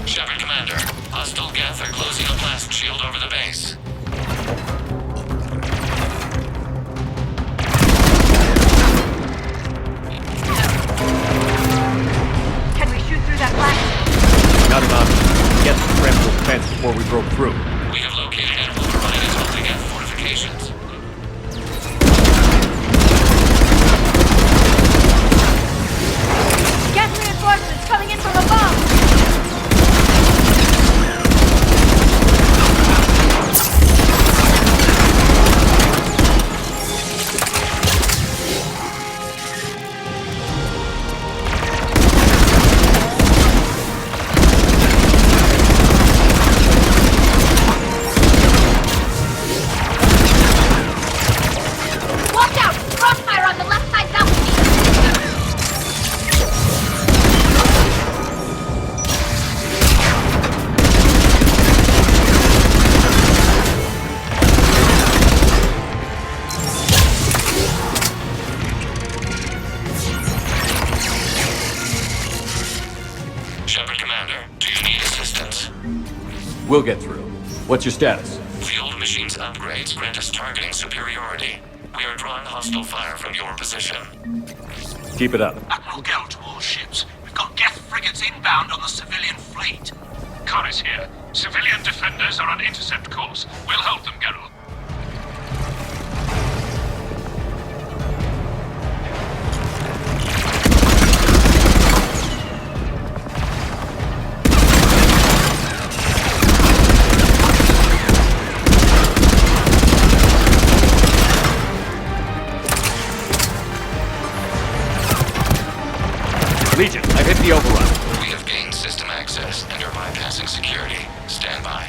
Shepard, Commander. Hostile Geth are closing a blast shield over the base. Can we shoot through that blast? Not an option. Get the trample fence before we broke through. We have located and will provide it all the Geth fortifications. Geth reinforcements coming in from above! Watch out! Crossfire on the left side balcony! Shepard, Commander, do you need assistance? We'll get through. What's your status? The old machine's upgrades grant us targeting superiority. We are drawing hostile fire from your position. Keep it up. Admiral Garrel to all ships. We've got Geth frigates inbound on the civilian fleet. Khan here. Civilian defenders are on intercept course. We'll hold them, Garrel. Legion, I've hit the override. We have gained system access and are bypassing security. Stand by.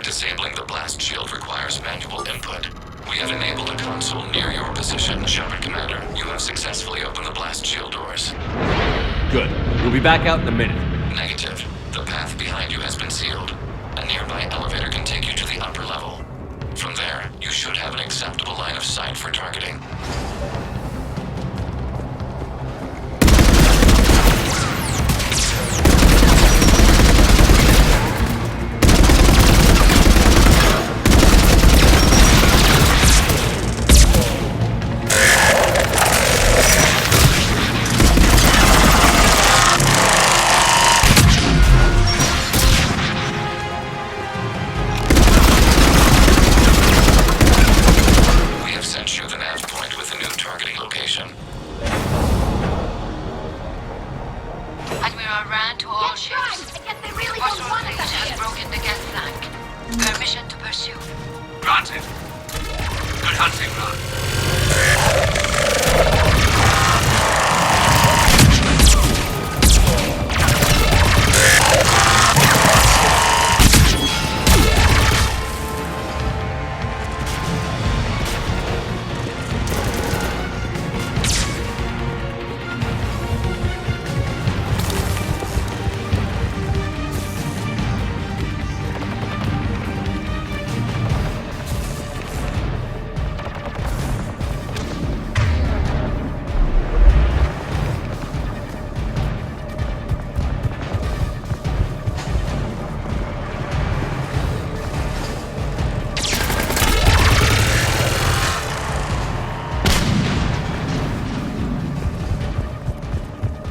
Disabling the blast shield requires manual input. We have enabled a console near your position, Shepard Commander. You have successfully opened the blast shield doors. Good. We'll be back out in a minute. Negative. The path behind you has been sealed. A nearby elevator can take you to the upper level. From there, you should have an acceptable line of sight for targeting.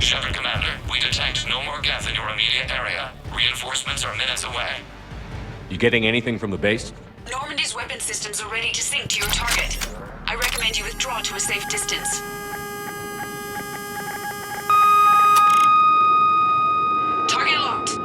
Shepard Commander, we detect no more Geth in your immediate area. Reinforcements are minutes away. You getting anything from the base? Normandy's weapon systems are ready to sync to your target. I recommend you withdraw to a safe distance. Target locked.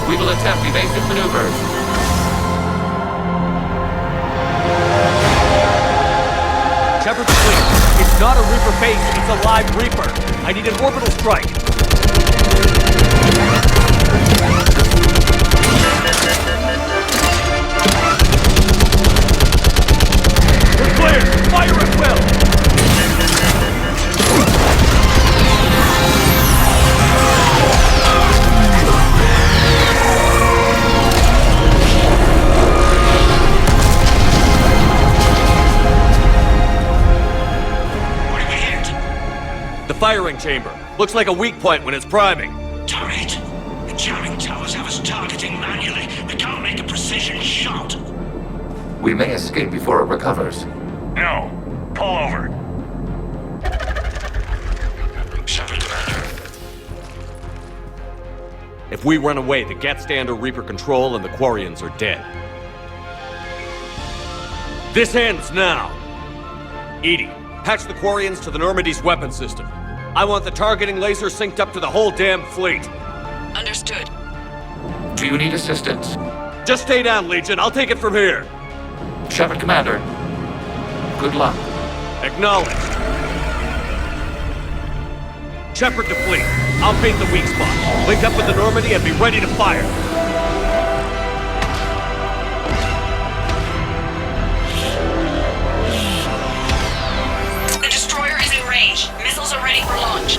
We will attempt evasive maneuvers. Shepard's clear. It's not a Reaper base, it's a live Reaper. I need an orbital strike. We're clear! Fire at will! The firing chamber. Looks like a weak point when it's priming. Turret! The jamming towers have us targeting manually. We can't make a precision shot. We may escape before it recovers. No. Pull over. Shepard, Commander. If we run away, the Geth stay under Reaper control and the Quarians are dead. This ends now! Edie, patch the Quarians to the Normandy's weapon system. I want the targeting laser synced up to the whole damn fleet. Understood. Do you need assistance? Just stay down, Legion. I'll take it from here. Shepard, Commander. Good luck. Acknowledged. Shepard to fleet. I'll bait the weak spot. Link up with the Normandy and be ready to fire. The destroyer is in range. Missiles are ready for launch.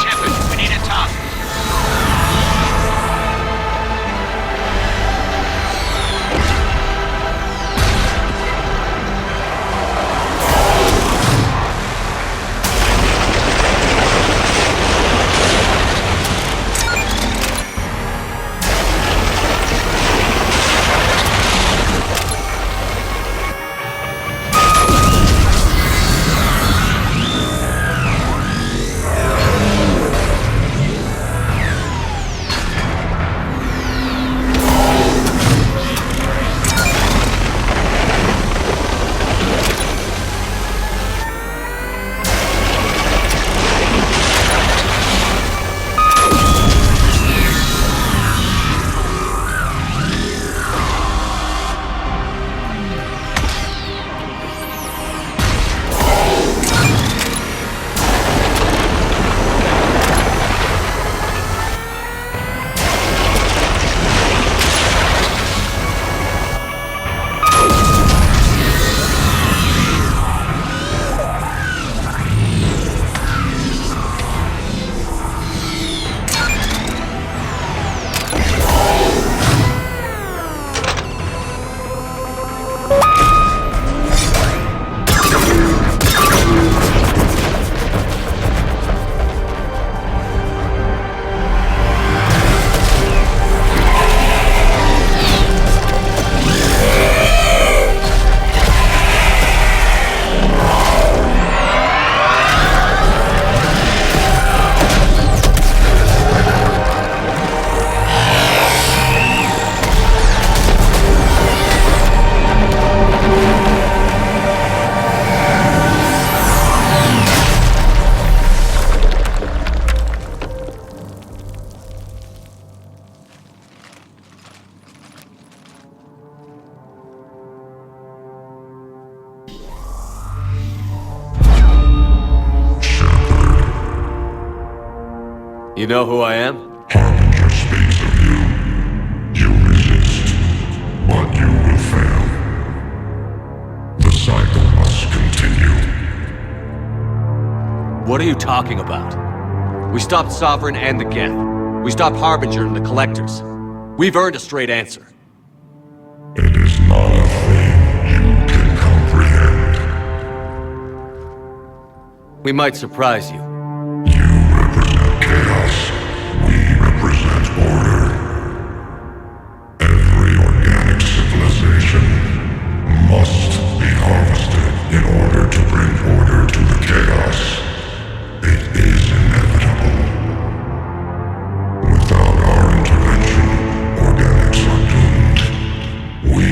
Shepard, we need a task. You know who I am? Harbinger speaks of you. You resist, but you will fail. The cycle must continue. What are you talking about? We stopped Sovereign and the Geth. We stopped Harbinger and the Collectors. We've earned a straight answer. It is not a thing you can comprehend. We might surprise you. You represent chaos. We represent order. Every organic civilization must be harvested in order to bring order to the chaos. It is inevitable. Without our intervention, organics are doomed. We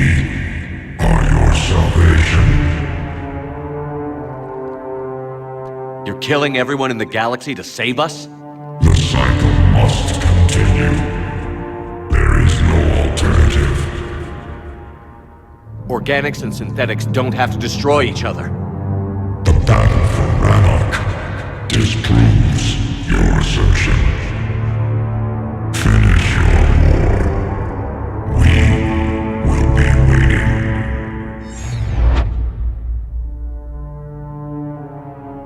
are your salvation. You're killing everyone in the galaxy to save us? The cycle must continue. There is no alternative. Organics and synthetics don't have to destroy each other. The battle for Rannoch disproves your assertion. Finish your war. We will be waiting.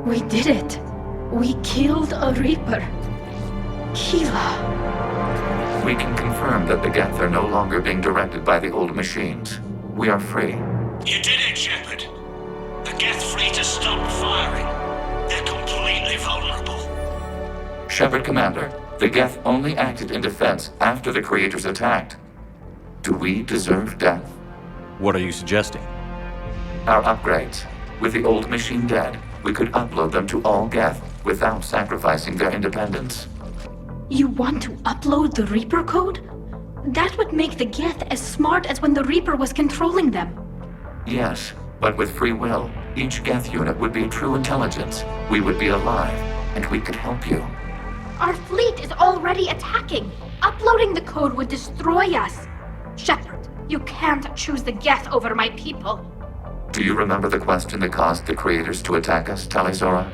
We did it. We killed a Reaper. Hila. We can confirm that the Geth are no longer being directed by the old machines. We are free. You did it, Shepard. The Geth fleet has stopped firing. They're completely vulnerable. Shepard, Commander, the Geth only acted in defense after the Creators attacked. Do we deserve death? What are you suggesting? Our upgrades. With the old machine dead, we could upload them to all Geth without sacrificing their independence. You want to upload the Reaper code? That would make the Geth as smart as when the Reaper was controlling them. Yes, but with free will, each Geth unit would be true intelligence. We would be alive, and we could help you. Our fleet is already attacking. Uploading the code would destroy us. Shepard, you can't choose the Geth over my people. Do you remember the question that caused the creators to attack us, Talizora?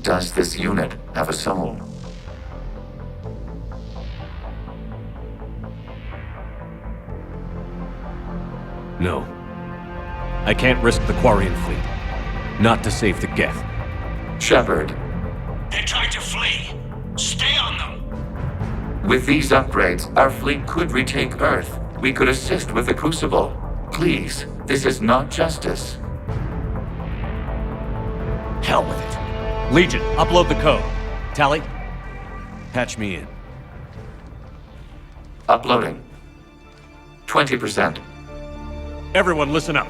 Does this unit have a soul? No. I can't risk the Quarian fleet. Not to save the Geth. Shepard. They're trying to flee. Stay on them. With these upgrades, our fleet could retake Earth. We could assist with the Crucible. Please, this is not justice. Hell with it. Legion, upload the code. Tally, patch me in. Uploading. 20%. Everyone listen up.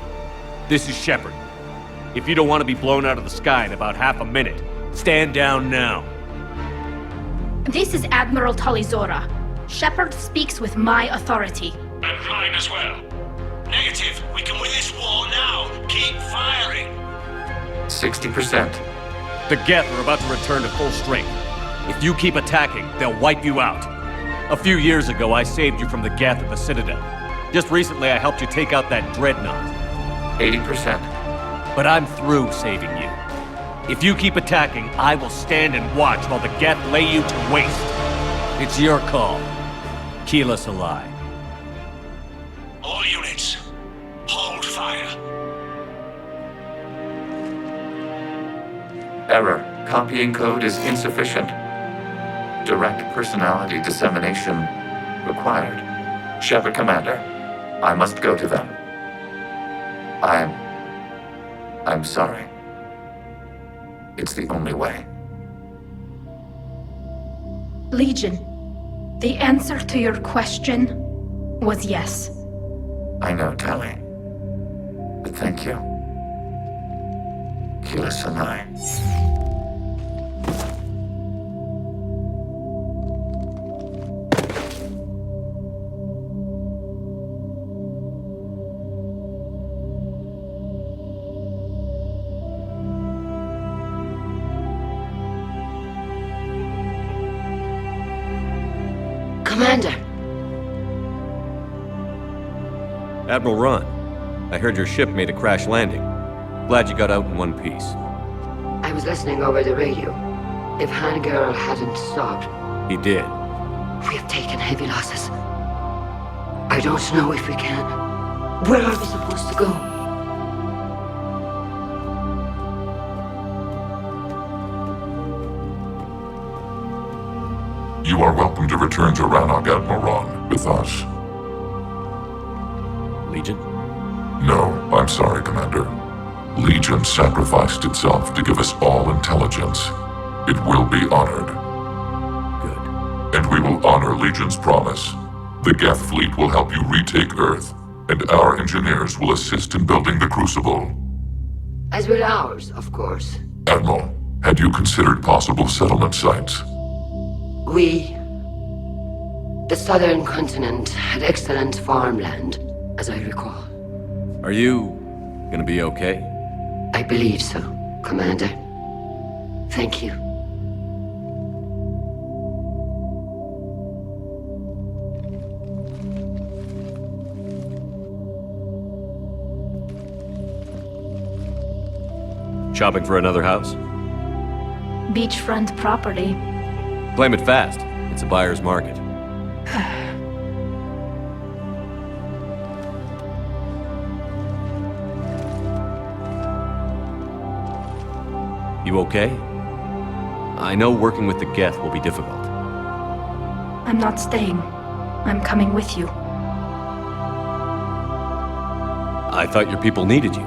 This is Shepard. If you don't want to be blown out of the sky in about half a minute, stand down now. This is Admiral Talizora. Shepard speaks with my authority. And mine as well. Negative. We can win this war now. Keep firing. 60%. The Geth are about to return to full strength. If you keep attacking, they'll wipe you out. A few years ago, I saved you from the Geth at the Citadel. Just recently, I helped you take out that dreadnought. 80%. But I'm through saving you. If you keep attacking, I will stand and watch while the Geth lay you to waste. It's your call. Keep us alive. All units, hold fire. Error. Copying code is insufficient. Direct personality dissemination required. Shepard Commander, I must go to them. I'm sorry. It's the only way. Legion, the answer to your question was yes. I know, Tally. But thank you. Keyless and I. Commander! Admiral Ron, I heard your ship made a crash landing. Glad you got out in one piece. I was listening over the radio. If Hangirl hadn't stopped... He did. We have taken heavy losses. I don't know if we can. Where are we supposed to go? You are welcome to return to Rannoch, Admiral Ron, with us. Legion? No, I'm sorry, Commander. Legion sacrificed itself to give us all intelligence. It will be honored. Good. And we will honor Legion's promise. The Geth fleet will help you retake Earth, and our engineers will assist in building the Crucible. As will ours, of course. Admiral, had you considered possible settlement sites? The southern continent had excellent farmland, as I recall. Are you gonna be okay? I believe so, Commander. Thank you. Shopping for another house? Beachfront property. Claim it fast. It's a buyer's market. You okay? I know working with the Geth will be difficult. I'm not staying. I'm coming with you. I thought your people needed you.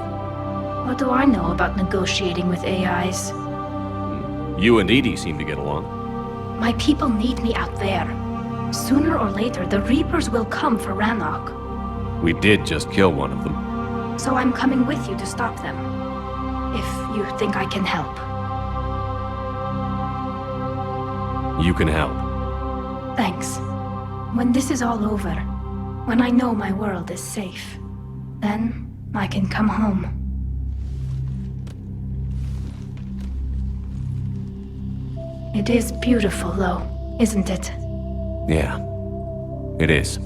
What do I know about negotiating with AIs? You and Edie seem to get along. My people need me out there. Sooner or later, the Reapers will come for Rannoch. We did just kill one of them. So I'm coming with you to stop them. If you think I can help. You can help. Thanks. When this is all over, when I know my world is safe, then I can come home. It is beautiful, though, isn't it? Yeah, it is.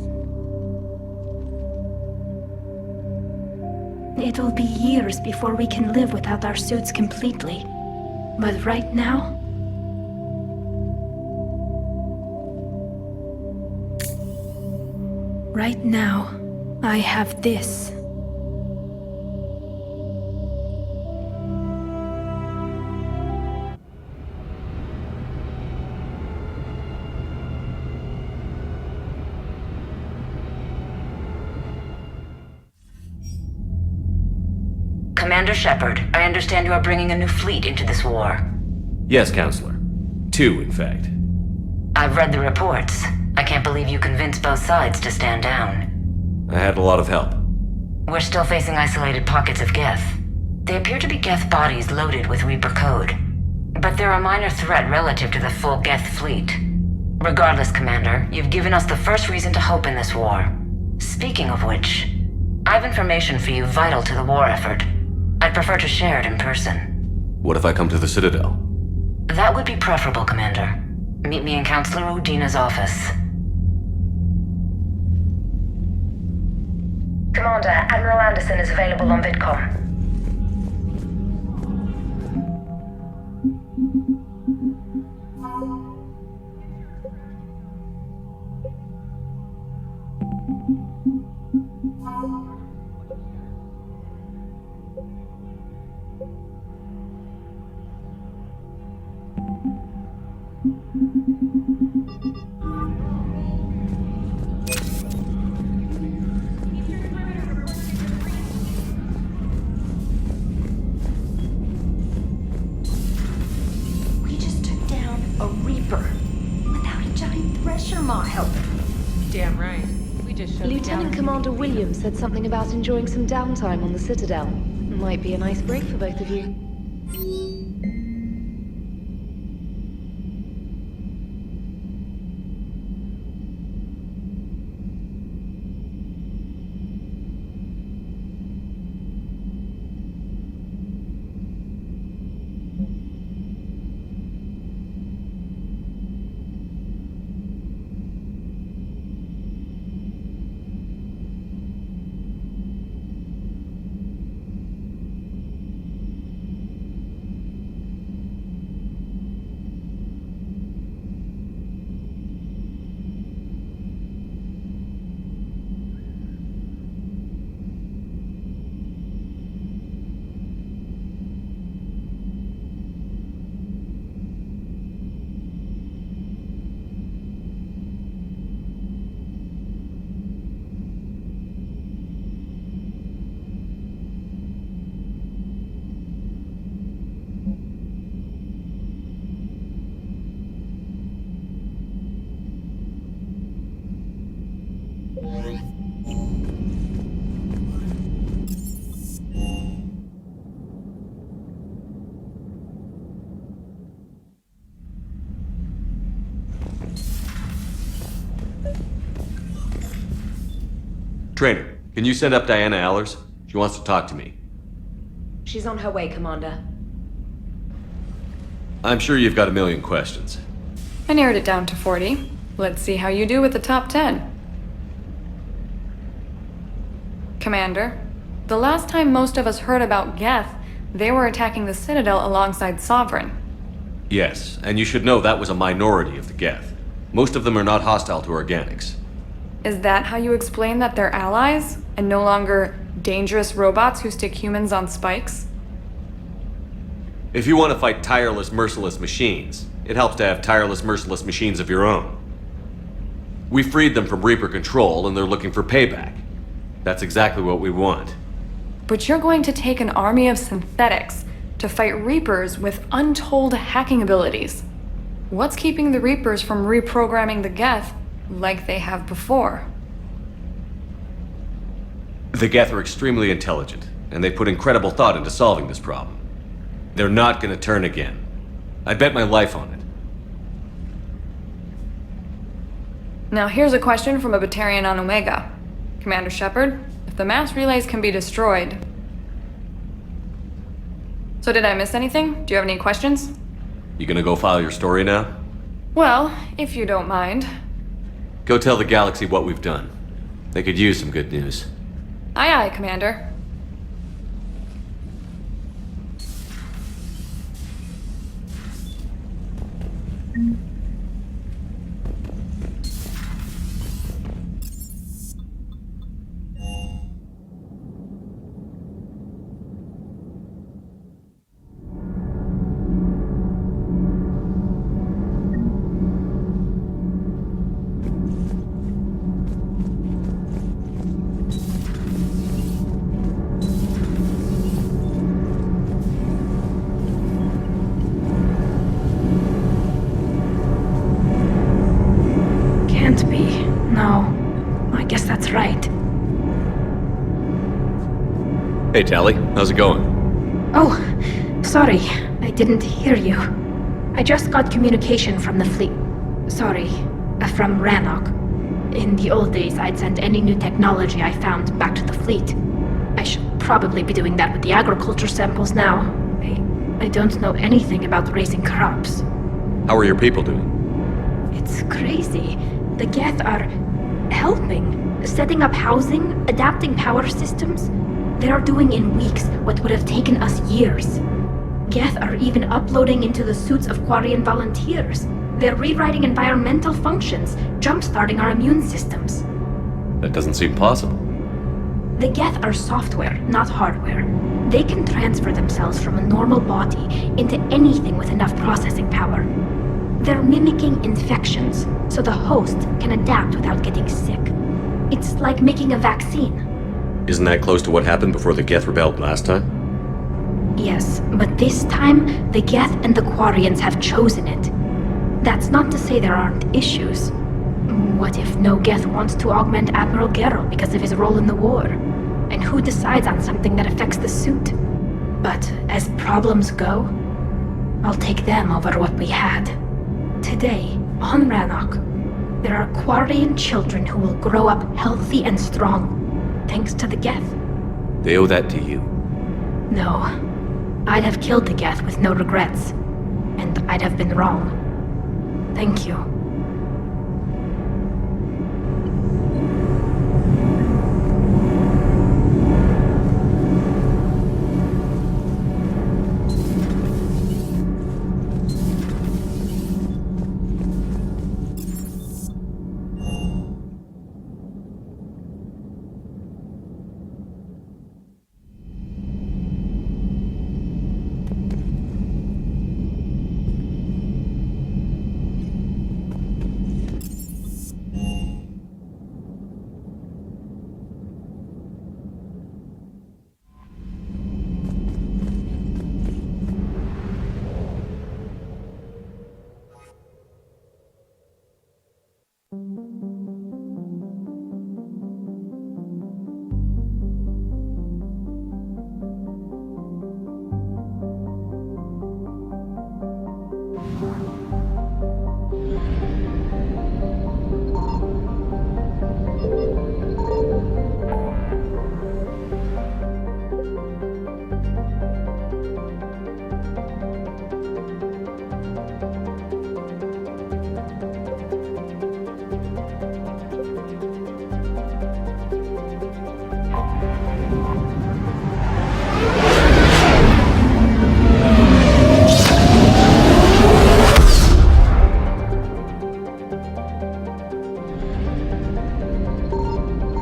It'll be years before we can live without our suits completely. But right now... Right now, I have this. Commander Shepard, I understand you are bringing a new fleet into this war. Yes, Counselor. 2, in fact. I've read the reports. I can't believe you convinced both sides to stand down. I had a lot of help. We're still facing isolated pockets of Geth. They appear to be Geth bodies loaded with Reaper code. But they're a minor threat relative to the full Geth fleet. Regardless, Commander, you've given us the first reason to hope in this war. Speaking of which, I have information for you vital to the war effort. I'd prefer to share it in person. What if I come to the Citadel? That would be preferable, Commander. Meet me in Counselor Udina's office. Commander, Admiral Anderson is available on VidCom. We just took down a Reaper without a giant thresher mile. Damn right. We just showed Lieutenant Commander Williams said something about enjoying some downtime on the Citadel. Might be a nice break for both of you. Trainer, can you send up Diana Allers? She wants to talk to me. She's on her way, Commander. I'm sure you've got a million questions. I narrowed it down to 40. Let's see how you do with the top 10. Commander, the last time most of us heard about Geth, they were attacking the Citadel alongside Sovereign. Yes, and you should know that was a minority of the Geth. Most of them are not hostile to organics. Is that how you explain that they're allies, and no longer dangerous robots who stick humans on spikes? If you want to fight tireless, merciless machines, it helps to have tireless, merciless machines of your own. We freed them from Reaper control, and they're looking for payback. That's exactly what we want. But you're going to take an army of synthetics to fight Reapers with untold hacking abilities. What's keeping the Reapers from reprogramming the Geth like they have before. The Geth are extremely intelligent, and they put incredible thought into solving this problem. They're not gonna turn again. I bet my life on it. Now here's a question from a Batarian on Omega. Commander Shepard, if the mass relays can be destroyed... So did I miss anything? Do you have any questions? You gonna go file your story now? Well, if you don't mind. Go tell the galaxy what we've done. They could use some good news. Aye aye, Commander. Can't be. No. I guess that's right. Hey, Tally. How's it going? Oh, sorry. I didn't hear you. I just got communication from the fleet. Sorry, from Rannoch. In the old days, I'd send any new technology I found back to the fleet. I should probably be doing that with the agriculture samples now. I don't know anything about raising crops. How are your people doing? It's crazy. The Geth are helping, setting up housing, adapting power systems. They are doing in weeks what would have taken us years. Geth are even uploading into the suits of Quarian volunteers. They're rewriting environmental functions, jump-starting our immune systems. That doesn't seem possible. The Geth are software, not hardware. They can transfer themselves from a normal body into anything with enough processing power. They're mimicking infections, so the host can adapt without getting sick. It's like making a vaccine. Isn't that close to what happened before the Geth rebelled last time? Yes, but this time, the Geth and the Quarians have chosen it. That's not to say there aren't issues. What if no Geth wants to augment Admiral Gerrel because of his role in the war? And who decides on something that affects the suit? But as problems go, I'll take them over what we had. Today, on Rannoch, there are Quarian children who will grow up healthy and strong, thanks to the Geth. They owe that to you. No. I'd have killed the Geth with no regrets. And I'd have been wrong. Thank you.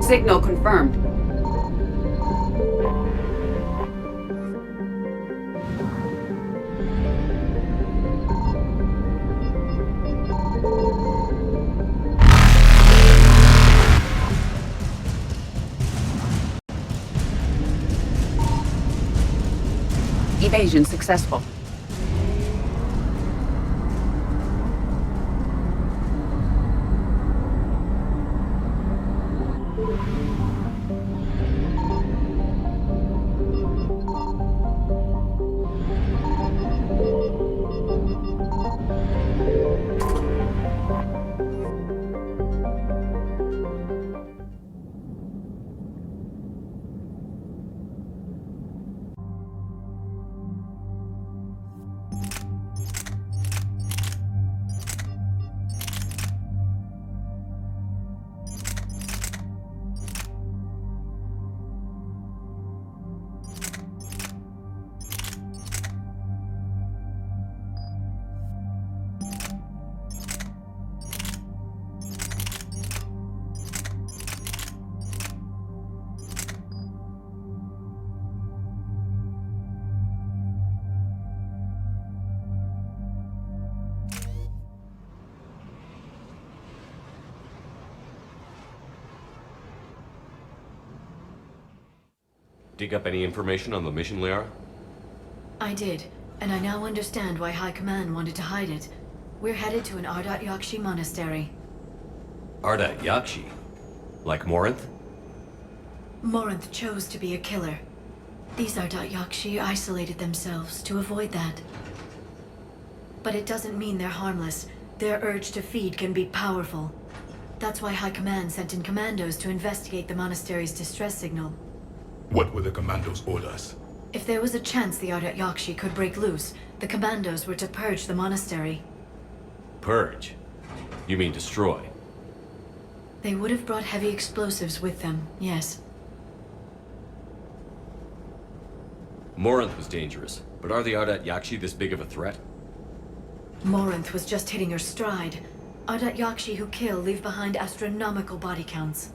Signal confirmed. Evasion successful. Dig up any information on the mission, Liara? I did, and I now understand why High Command wanted to hide it. We're headed to an Ardat Yakshi monastery. Ardat Yakshi? Like Morinth? Morinth chose to be a killer. These Ardat Yakshi isolated themselves to avoid that. But it doesn't mean they're harmless. Their urge to feed can be powerful. That's why High Command sent in commandos to investigate the monastery's distress signal. What were the commandos' orders? If there was a chance the Ardat Yakshi could break loose, the commandos were to purge the monastery. Purge? You mean destroy? They would have brought heavy explosives with them, yes. Morinth was dangerous, but are the Ardat Yakshi this big of a threat? Morinth was just hitting her stride. Ardat Yakshi who kill leave behind astronomical body counts.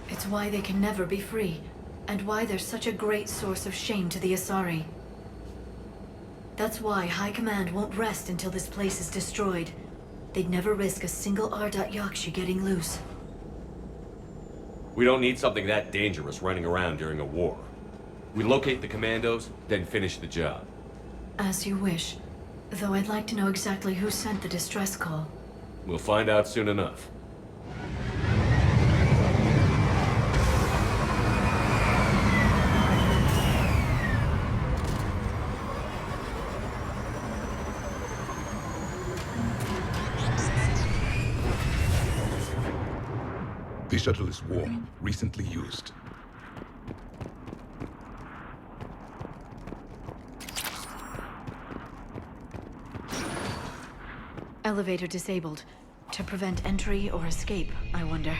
It's why they can never be free, and why they're such a great source of shame to the Asari. That's why High Command won't rest until this place is destroyed. They'd never risk a single Ardat Yakshi getting loose. We don't need something that dangerous running around during a war. We locate the commandos, then finish the job. As you wish. Though I'd like to know exactly who sent the distress call. We'll find out soon enough. The shuttle is warm, recently used. Elevator disabled. To prevent entry or escape, I wonder.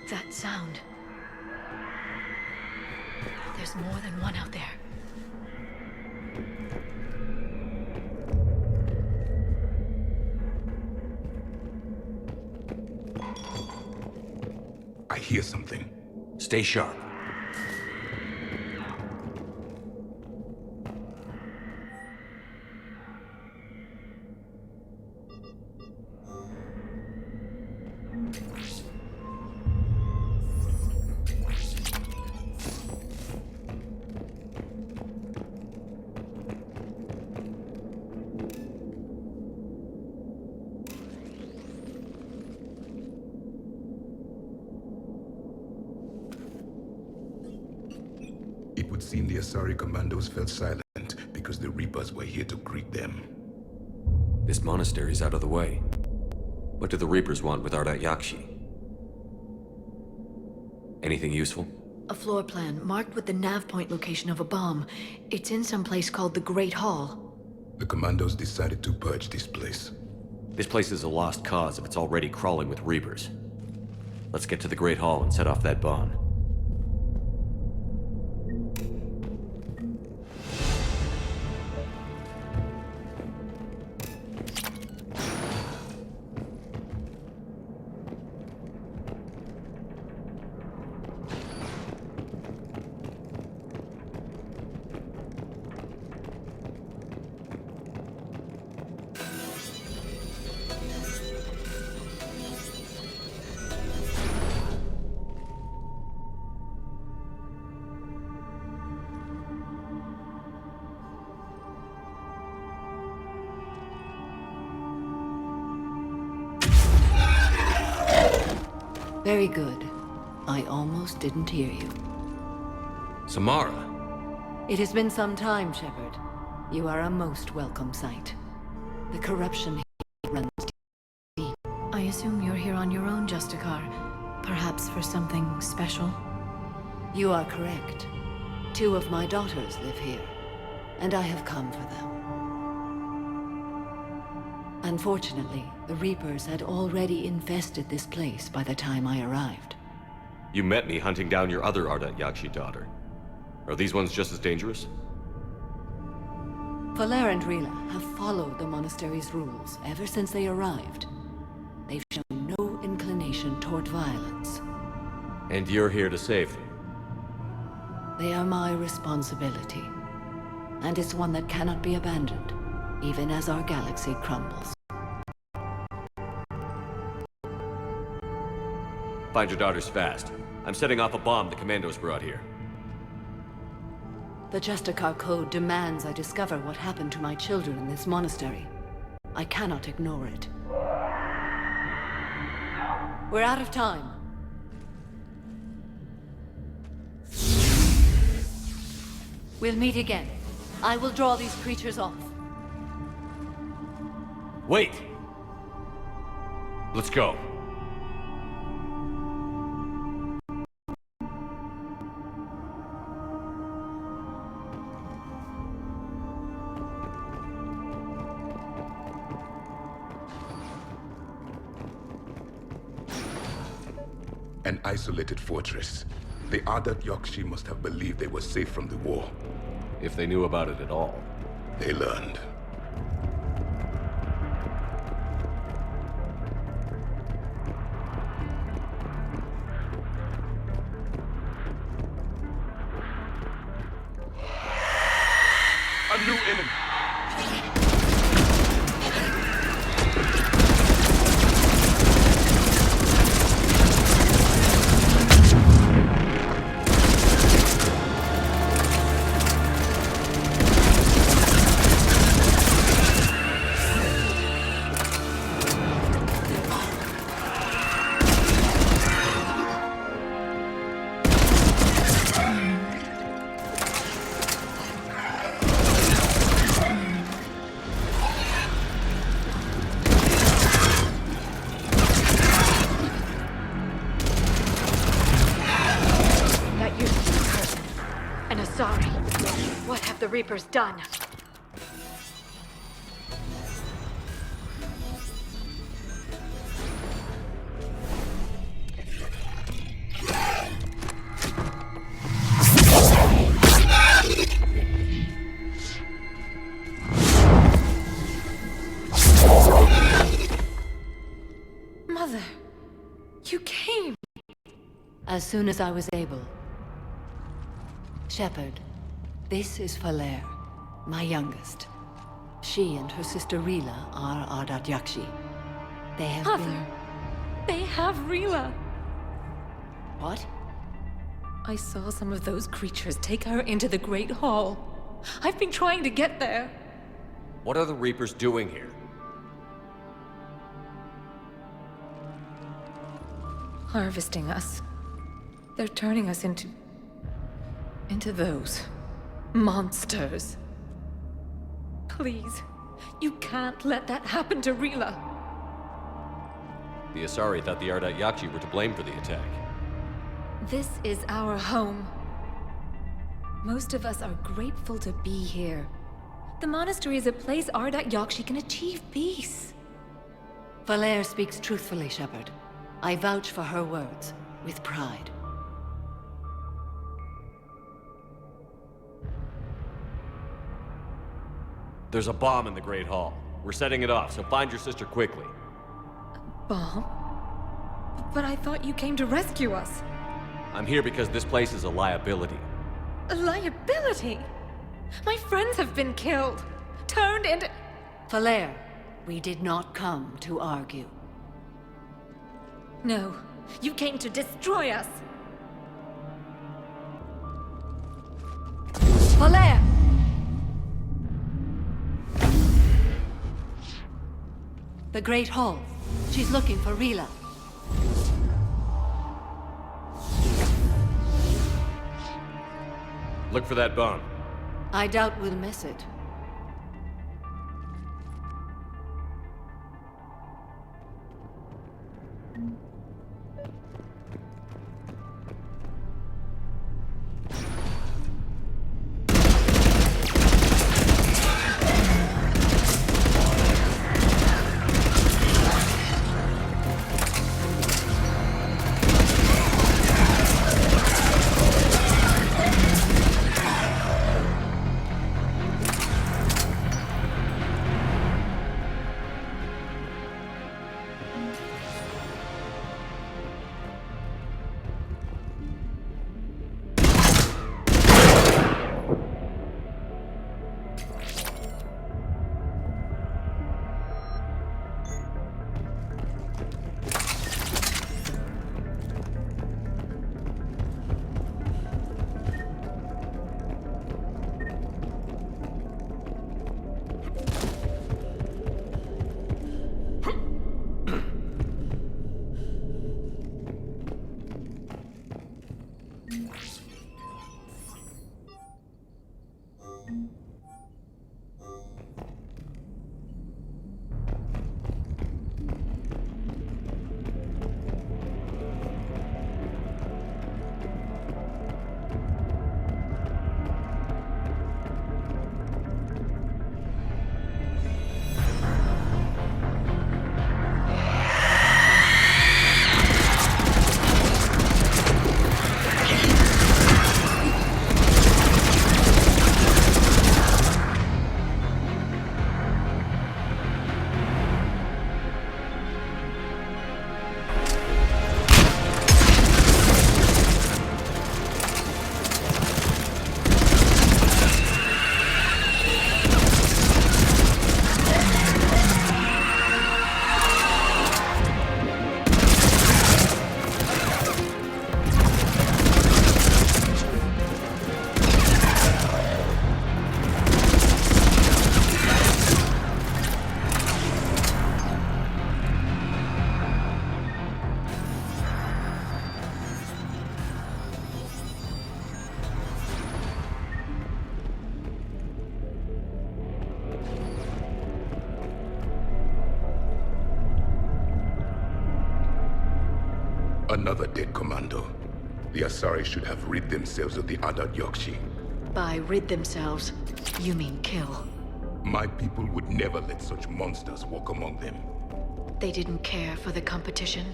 That sound. There's more than one out there. I hear something. Stay sharp. It would seem the Asari commandos fell silent because the Reapers were here to greet them. This monastery's out of the way. What do the Reapers want with Ardat Yakshi? Anything useful? A floor plan marked with the nav point location of a bomb. It's in some place called the Great Hall. The commandos decided to purge this place. This place is a lost cause if it's already crawling with Reapers. Let's get to the Great Hall and set off that bomb. Very good. I almost didn't hear you. Samara! It has been some time, Shepard. You are a most welcome sight. The corruption here runs deep. I assume you're here on your own, Justicar. Perhaps for something special? You are correct. 2 of my daughters live here, and I have come for them. Unfortunately, the Reapers had already infested this place by the time I arrived. You met me hunting down your other Ardat Yakshi daughter. Are these ones just as dangerous? Valer and Rila have followed the monastery's rules ever since they arrived. They've shown no inclination toward violence. And you're here to save them? They are my responsibility. And it's one that cannot be abandoned, even as our galaxy crumbles. Find your daughters fast. I'm setting off a bomb the Commandos brought here. The Justicar Code demands I discover what happened to my children in this monastery. I cannot ignore it. We're out of time. We'll meet again. I will draw these creatures off. Wait! Let's go. An isolated fortress. The Ardat Yakshi must have believed they were safe from the war. If they knew about it at all. They learned. A new enemy! What have the Reapers done? Mother, you came. As soon as I was able. Shepard, this is Falere, my youngest. She and her sister Rila are Ardat Yakshi. They have Mother, they have Rila. What? I saw some of those creatures take her into the Great Hall. I've been trying to get there. What are the Reapers doing here? Harvesting us. They're turning us into those monsters. Please, you can't let that happen to Rila. The Asari thought the Ardat Yakshi were to blame for the attack. This is our home. Most of us are grateful to be here. The monastery is a place Ardat Yakshi can achieve peace. Falere speaks truthfully, Shepard. I vouch for her words, with pride. There's a bomb in the Great Hall. We're setting it off, so find your sister quickly. Bomb? But I thought you came to rescue us. I'm here because this place is a liability. A liability? My friends have been killed. Turned into... Falere, we did not come to argue. No, you came to destroy us. Falere! The Great Hall. She's looking for Rila. Look for that bomb. I doubt we'll miss it. Another dead commando. The Asari should have rid themselves of the Adat Yakshi. By rid themselves, you mean kill. My people would never let such monsters walk among them. They didn't care for the competition?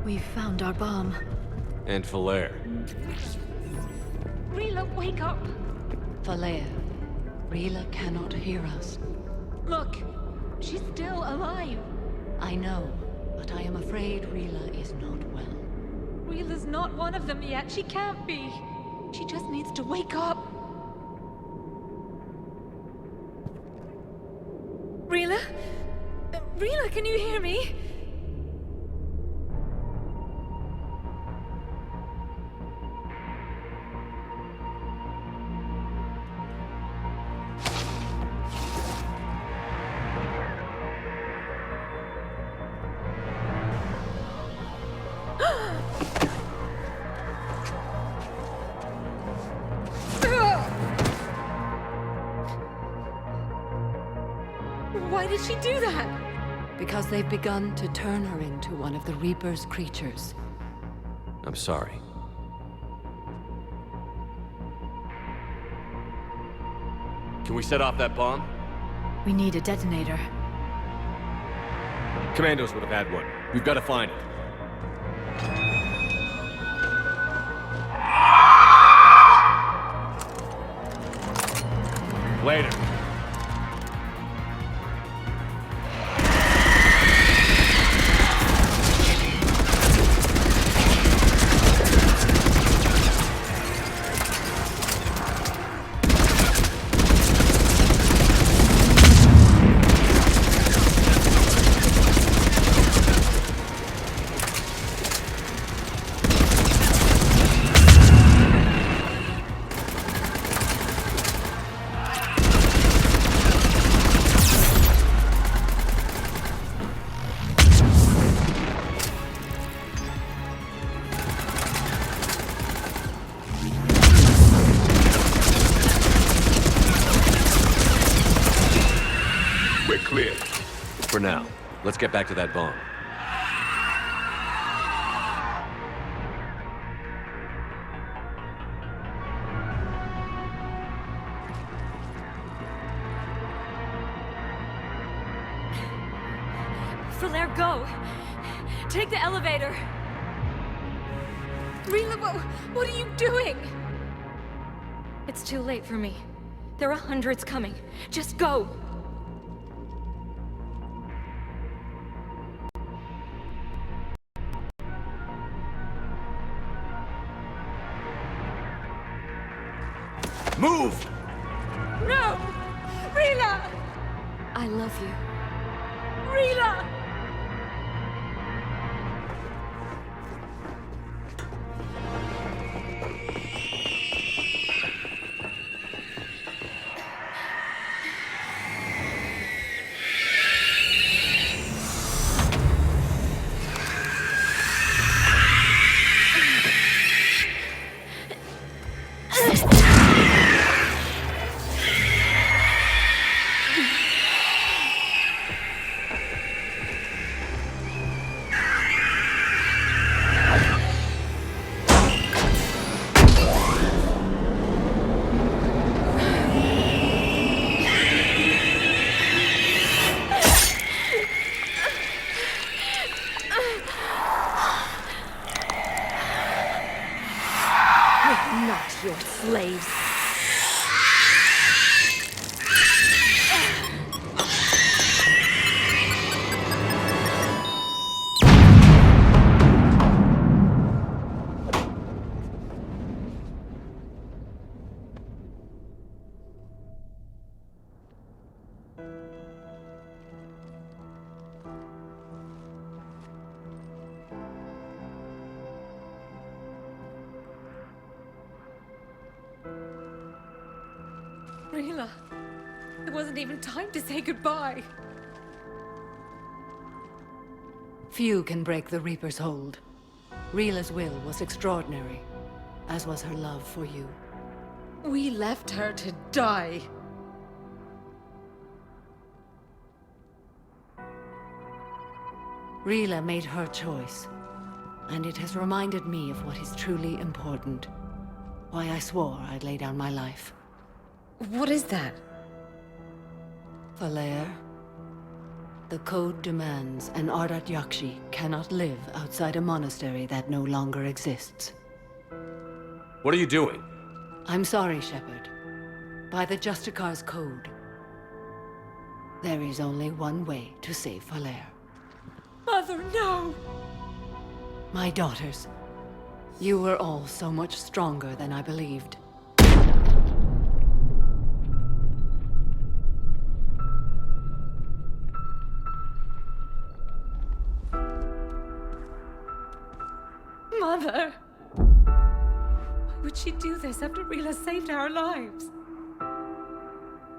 We found our bomb. And Falair. Rila, wake up! Falair, Rila cannot hear us. Look, she's still alive. I know, but I am afraid Rila is not well. Rila's not one of them yet. She can't be. She just needs to wake up. Rila? Rila, can you hear me? Why did she do that? Because they've begun to turn her into one of the Reaper's creatures. I'm sorry. Can we set off that bomb? We need a detonator. Commandos would have had one. We've got to find it. Later. For now, let's get back to that bomb. Falair, go! Take the elevator! Rila, what are you doing? It's too late for me. There are hundreds coming. Just go! Move! No! Rila! I love you. Rila! Not your slaves. Rila, there wasn't even time to say goodbye. Few can break the Reaper's hold. Rila's will was extraordinary, as was her love for you. We left her to die. Rila made her choice, and it has reminded me of what is truly important. Why I swore I'd lay down my life. What is that? Falair, the code demands an Ardat Yakshi cannot live outside a monastery that no longer exists. What are you doing? I'm sorry, Shepard. By the Justicar's code, there is only one way to save Falair. Mother, no! My daughters, you were all so much stronger than I believed. Mother! Why would she do this after Rila saved our lives?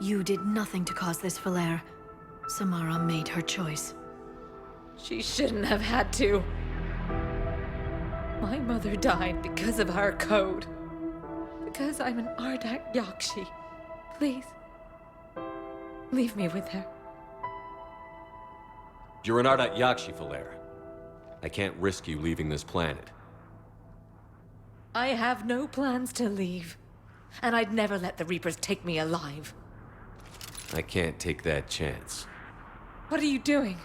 You did nothing to cause this, Falair. Samara made her choice. She shouldn't have had to. My mother died because of our code. Because I'm an Ardat Yakshi. Please, leave me with her. You're an Ardat Yakshi, Falair. I can't risk you leaving this planet. I have no plans to leave. And I'd never let the Reapers take me alive. I can't take that chance. What are you doing?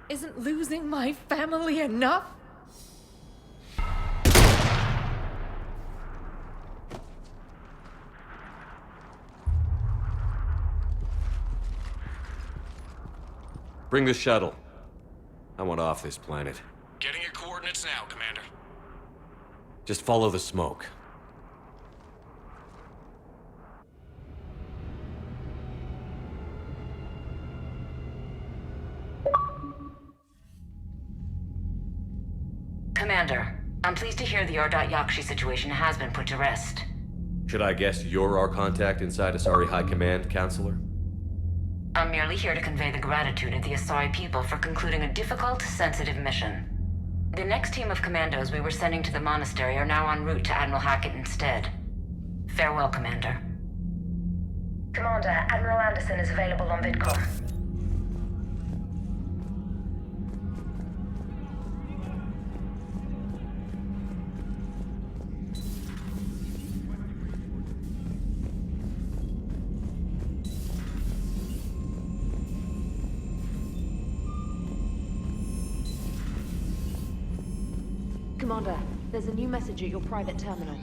Isn't losing my family enough? Bring the shuttle. I want off this planet. Getting your coordinates now, Commander. Just follow the smoke. Commander, I'm pleased to hear the Ardat Yakshi situation has been put to rest. Should I guess you're our contact inside Asari High Command, Counselor? I'm merely here to convey the gratitude of the Asari people for concluding a difficult, sensitive mission. The next team of commandos we were sending to the monastery are now en route to Admiral Hackett instead. Farewell, Commander. Commander, Admiral Anderson is available on VidCom. Commander, there's a new message at your private terminal.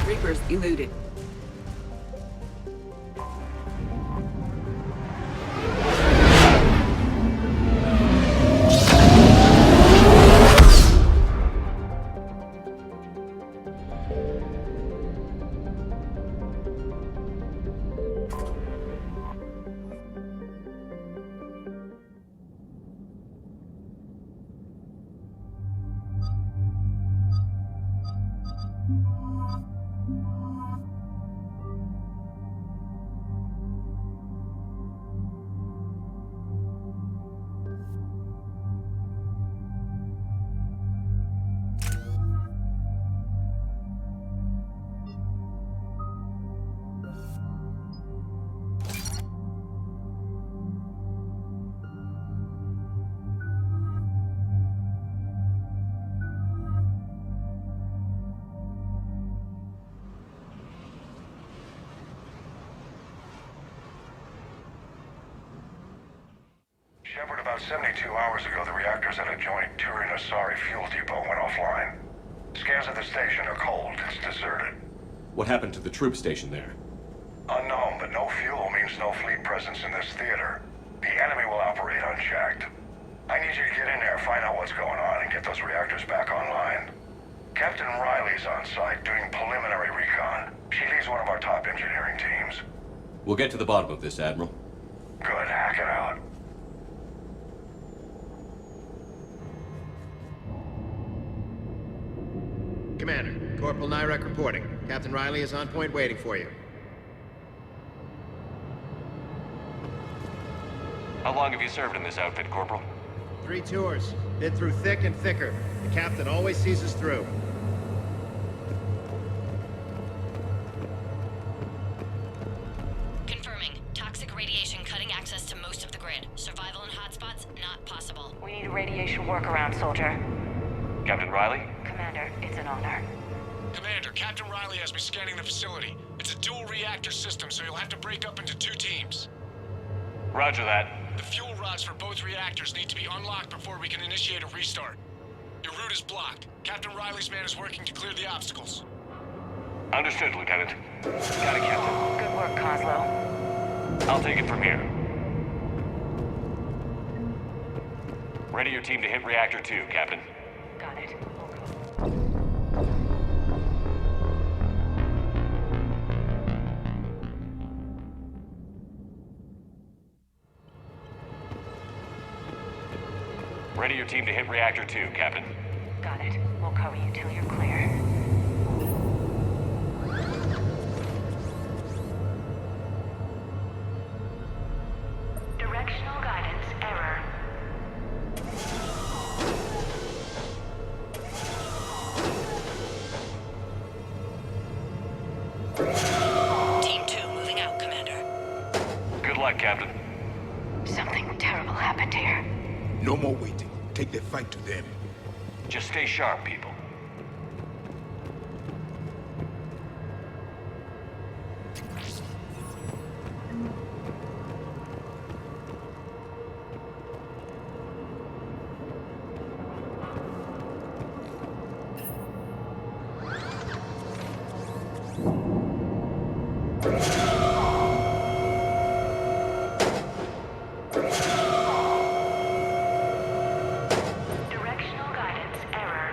Reapers eluded. Shepard, about 72 hours ago, the reactors at a joint Turin-Asari fuel depot went offline. Scans of the station are cold. It's deserted. What happened to the troop station there? Unknown, but no fuel means no fleet presence in this theater. The enemy will operate unchecked. I need you to get in there, find out what's going on, and get those reactors back online. Captain Riley's on site doing preliminary recon. She leads one of our top engineering teams. We'll get to the bottom of this, Admiral. Good, hack it out. Commander, Corporal Nyrek reporting. Captain Riley is on point waiting for you. How long have you served in this outfit, Corporal? 3 tours. Been through thick and thicker. The captain always sees us through. Confirming. Toxic radiation cutting access to most of the grid. Survival in hotspots, not possible. We need a radiation workaround, soldier. Captain Riley? Commander, it's an honor. Commander, Captain Riley has me scanning the facility. It's a dual reactor system, so you'll have to break up into 2 teams. Roger that. The fuel rods for both reactors need to be unlocked before we can initiate a restart. Your route is blocked. Captain Riley's man is working to clear the obstacles. Understood, Lieutenant. Got it, Captain. Good work, Coslow. I'll take it from here. Ready your team to hit Reactor 2, Captain. Got it. Ready your team to hit Reactor 2, Captain. Got it. We'll cover you till you're clear. Directional guidance error. Team 2 moving out, Commander. Good luck, Captain. Something terrible happened here. No more waiting. Take the fight to them. Just stay sharp, people. Directional guidance error.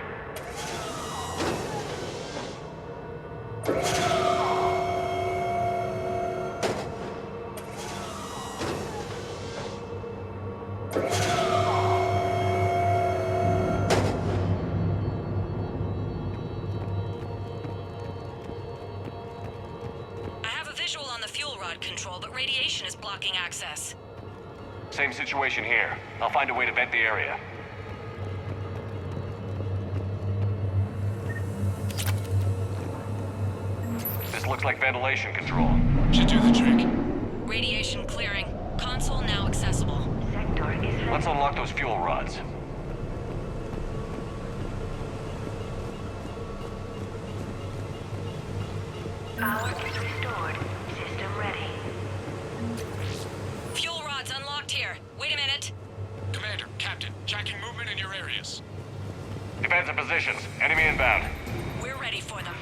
I have a visual on the fuel rod control, but radiation is blocking access. Same situation here. I'll find a way to vent the area. This looks like ventilation control. Should do the trick. Radiation clearing. Console now accessible. Let's unlock those fuel rods. Power is restored. System ready. Fuel rods unlocked here. Wait a minute. Commander, Captain, tracking movement in your areas. Defensive positions. Enemy inbound. We're ready for them.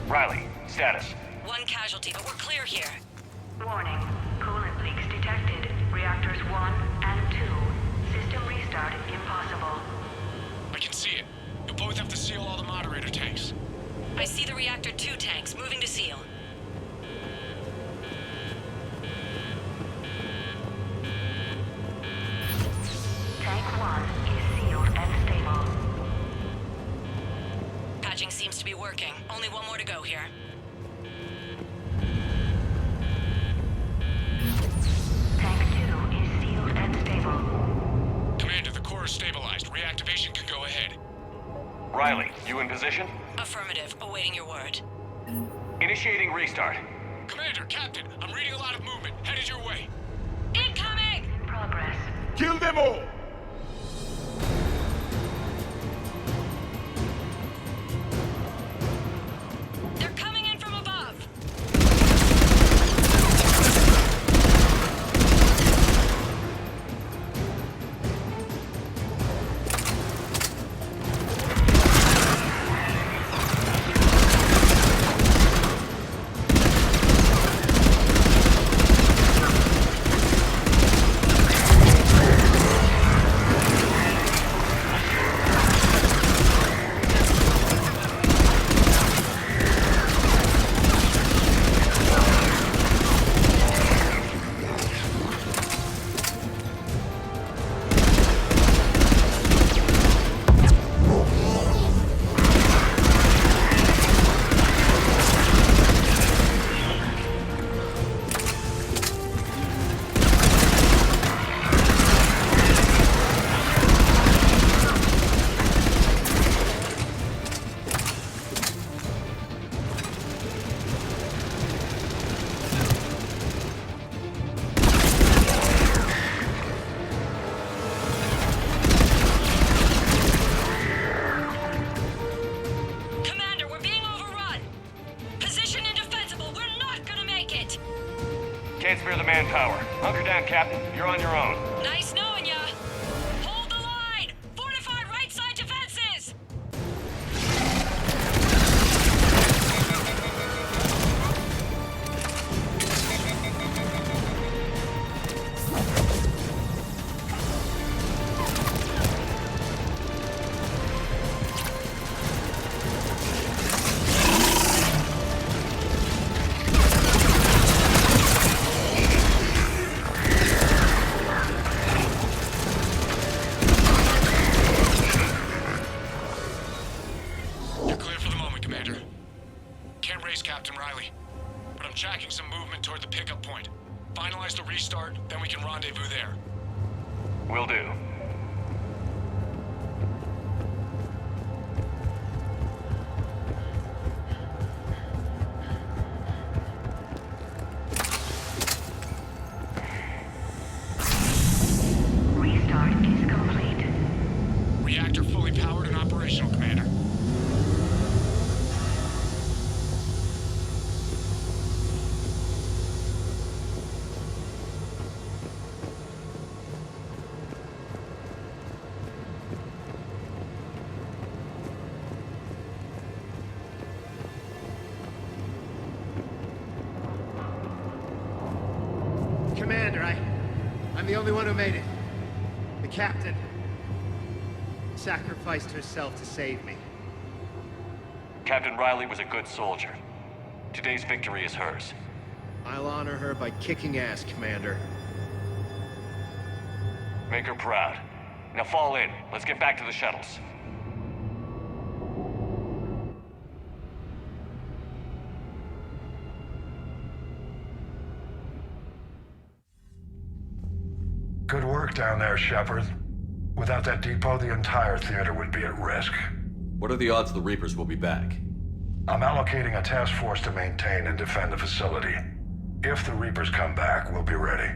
Riley, status. One casualty, but we're clear here. Warning. Coolant leaks detected. Reactors 1 and 2. System restart impossible. I can see it. You'll both have to seal all the moderator tanks. I see the Reactor 2 tanks moving to seal. Tank 1 is sealed and stable. Patching seems to be working. Only one more to go here. position? Affirmative. Awaiting your word. Initiating restart. Commander, Captain, I'm reading a lot of movement. Headed your way. Incoming! Progress. Kill them all! They're coming in from above! Commander, we're being overrun! Position indefensible, we're not gonna make it! Can't spare the manpower. Hunker down, Captain. You're on your own. Nice knowing ya! Hold the line! Fortify right side defenses! You're clear for the moment, Commander. Can't raise Captain Riley, but I'm tracking some movement toward the pickup point. Finalize the restart, then we can rendezvous there. Will do. Restart is complete. Reactor fully powered and operational, Commander. Commander, I'm the only one who made it. The captain sacrificed herself to save me. Captain Riley was a good soldier. Today's victory is hers. I'll honor her by kicking ass, Commander. Make her proud. Now fall in. Let's get back to the shuttles. Good work down there, Shepard. Without that depot, the entire theater would be at risk. What are the odds the Reapers will be back? I'm allocating a task force to maintain and defend the facility. If the Reapers come back, we'll be ready.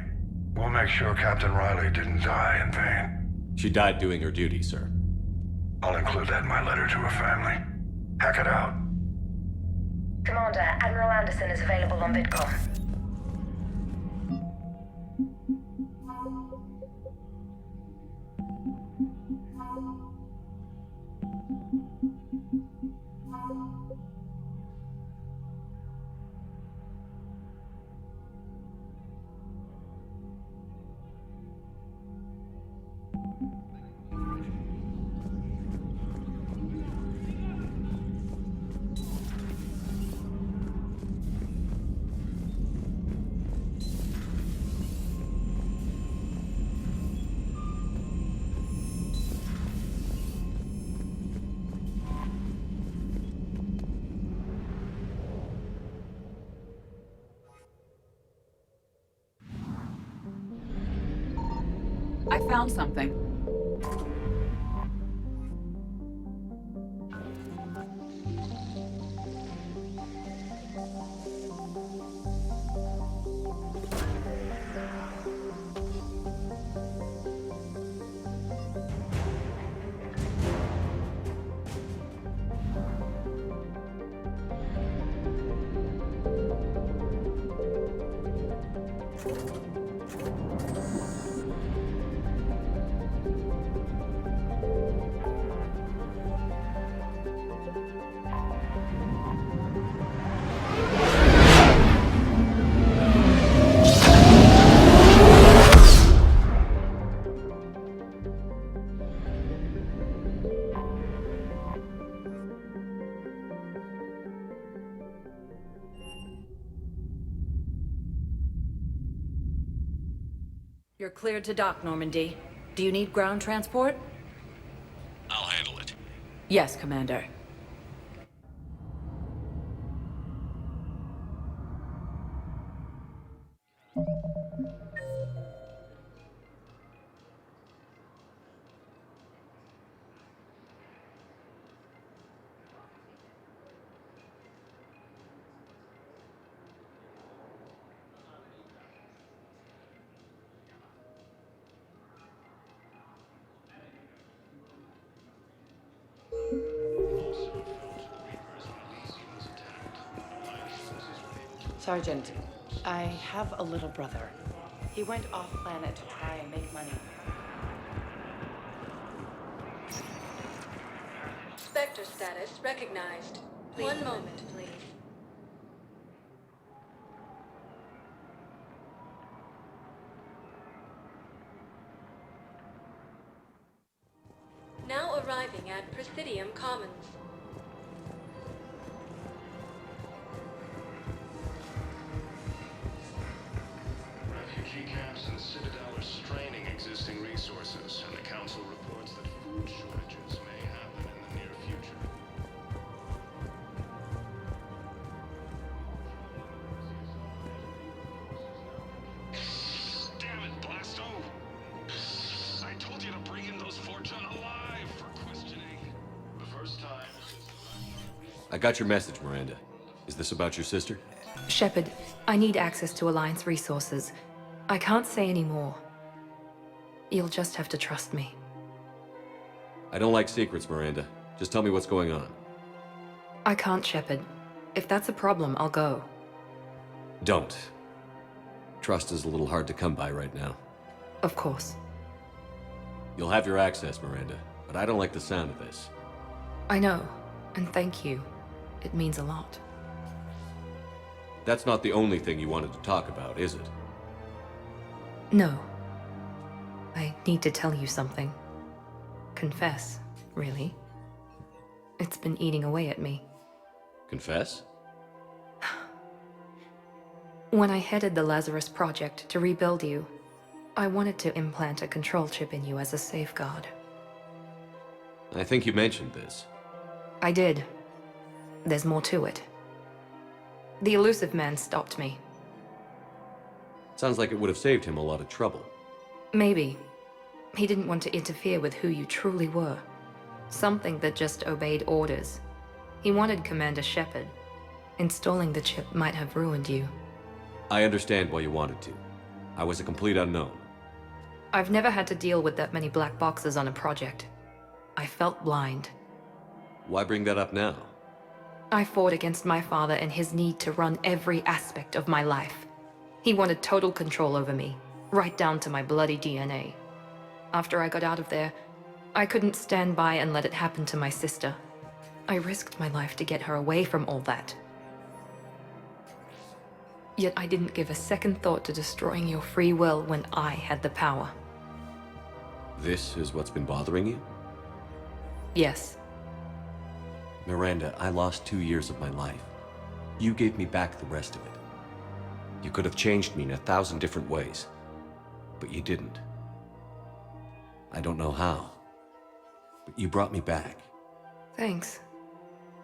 We'll make sure Captain Riley didn't die in vain. She died doing her duty, sir. I'll include that in my letter to her family. Hack it out. Commander, Admiral Anderson is available on VidCom. I found something. You're cleared to dock, Normandy. Do you need ground transport? I'll handle it. Yes, Commander. Sergeant, I have a little brother. He went off-planet to try and make money. Spectre status recognized. One moment, please. Now arriving at Presidium Commons. Refugee camps in the Citadel are straining existing resources, and the Council reports that food shortages may happen in the near future. Damn it, Blasto! I told you to bring in those Fortune alive for questioning. The first time since I got your message, Miranda. Is this about your sister? Shepard, I need access to Alliance resources. I can't say any more. You'll just have to trust me. I don't like secrets, Miranda. Just tell me what's going on. I can't, Shepard. If that's a problem, I'll go. Don't. Trust is a little hard to come by right now. Of course. You'll have your access, Miranda, but I don't like the sound of this. I know, and thank you. It means a lot. That's not the only thing you wanted to talk about, is it? No. I need to tell you something. Confess, really. It's been eating away at me. Confess? When I headed the Lazarus Project to rebuild you, I wanted to implant a control chip in you as a safeguard. I think you mentioned this. I did. There's more to it. The elusive man stopped me. Sounds like it would have saved him a lot of trouble. Maybe. He didn't want to interfere with who you truly were. Something that just obeyed orders. He wanted Commander Shepard. Installing the chip might have ruined you. I understand why you wanted to. I was a complete unknown. I've never had to deal with that many black boxes on a project. I felt blind. Why bring that up now? I fought against my father and his need to run every aspect of my life. He wanted total control over me, right down to my bloody DNA. After I got out of there, I couldn't stand by and let it happen to my sister. I risked my life to get her away from all that. Yet I didn't give a second thought to destroying your free will when I had the power. This is what's been bothering you? Yes. Miranda, I lost 2 years of my life. You gave me back the rest of it. You could have changed me in 1,000 different ways, but you didn't. I don't know how, but you brought me back. Thanks.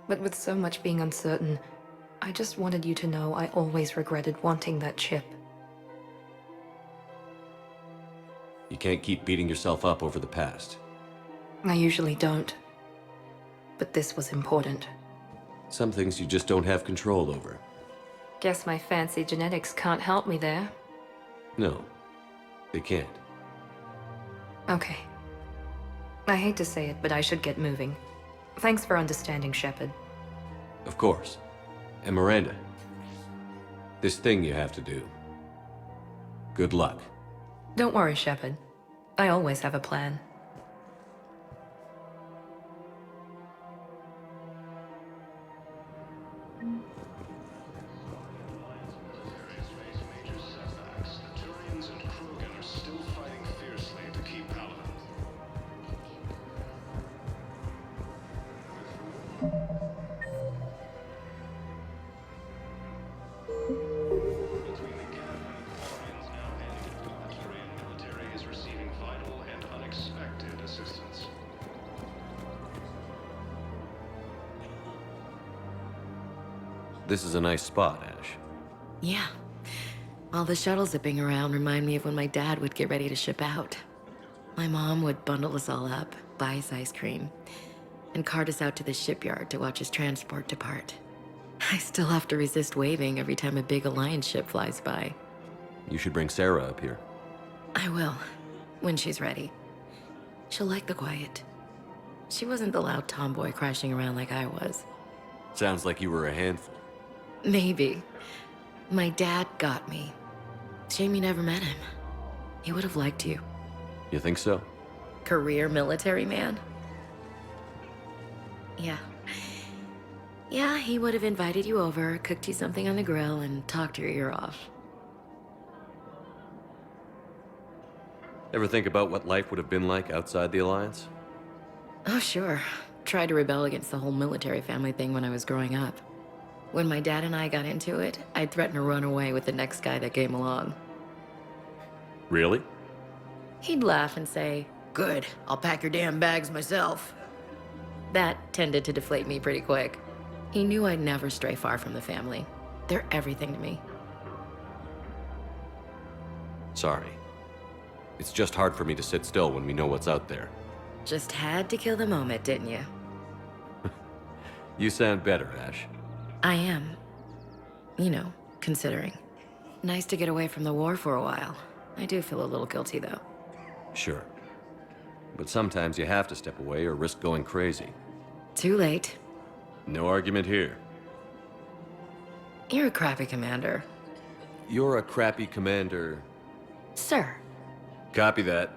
But with so much being uncertain, I just wanted you to know I always regretted wanting that chip. You can't keep beating yourself up over the past. I usually don't. But this was important. Some things you just don't have control over. Guess my fancy genetics can't help me there. No, they can't. Okay. I hate to say it, but I should get moving. Thanks for understanding, Shepard. Of course. And Miranda, this thing you have to do. Good luck. Don't worry, Shepard. I always have a plan. This is a nice spot, Ash. Yeah. All the shuttles zipping around remind me of when my dad would get ready to ship out. My mom would bundle us all up, buy us ice cream, and cart us out to the shipyard to watch his transport depart. I still have to resist waving every time a big Alliance ship flies by. You should bring Sarah up here. I will, when she's ready. She'll like the quiet. She wasn't the loud tomboy crashing around like I was. Sounds like you were a handful. Maybe. My dad got me. Shame you never met him. He would have liked you. You think so? Career military man? Yeah. Yeah, he would have invited you over, cooked you something on the grill, and talked your ear off. Ever think about what life would have been like outside the Alliance? Oh, sure. Tried to rebel against the whole military family thing when I was growing up. When my dad and I got into it, I'd threaten to run away with the next guy that came along. Really? He'd laugh and say, "Good, I'll pack your damn bags myself." That tended to deflate me pretty quick. He knew I'd never stray far from the family. They're everything to me. Sorry. It's just hard for me to sit still when we know what's out there. Just had to kill the moment, didn't you? You sound better, Ash. I am. You know, considering. Nice to get away from the war for a while. I do feel a little guilty, though. Sure. But sometimes you have to step away or risk going crazy. Too late. No argument here. You're a crappy commander. You're a crappy commander. Sir. Copy that.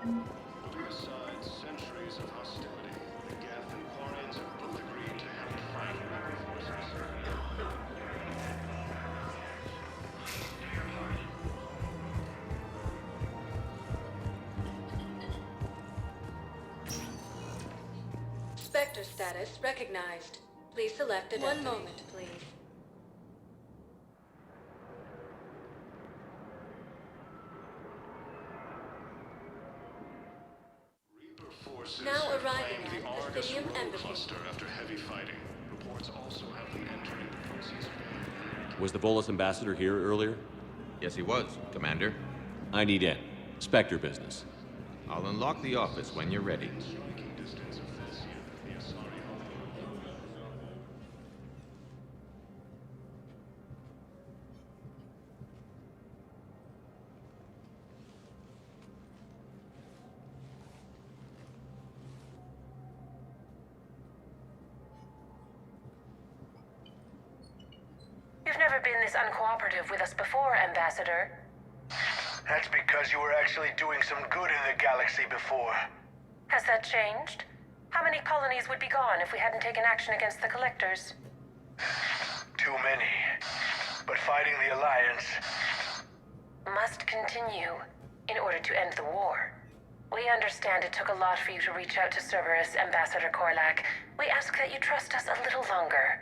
Besides centuries of hostility, the Geth and Quarians have both agreed to help fight rebel forces. Spectre status recognized. Please select a One moment, please. Now arriving at the Amphibian Embassy. Cluster after heavy fighting. Reports also have them entering the Proceeds. Was the Volus ambassador here earlier? Yes, he was, Commander. I need in. Spectre business. I'll unlock the office when you're ready. You've never been this uncooperative with us before, Ambassador. That's because you were actually doing some good in the galaxy before. Has that changed? How many colonies would be gone if we hadn't taken action against the Collectors? Too many. But fighting the Alliance must continue in order to end the war. We understand it took a lot for you to reach out to Cerberus, Ambassador Korlak. We ask that you trust us a little longer.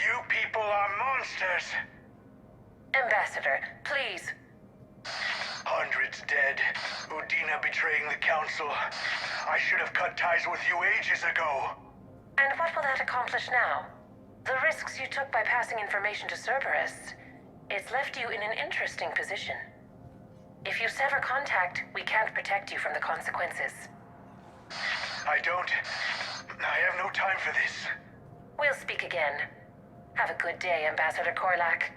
You people are monsters! Ambassador, please. Hundreds dead. Udina betraying the Council. I should have cut ties with you ages ago. And what will that accomplish now? The risks you took by passing information to Cerberus. It's left you in an interesting position. If you sever contact, we can't protect you from the consequences. I have no time for this. We'll speak again. Have a good day, Ambassador Korlak.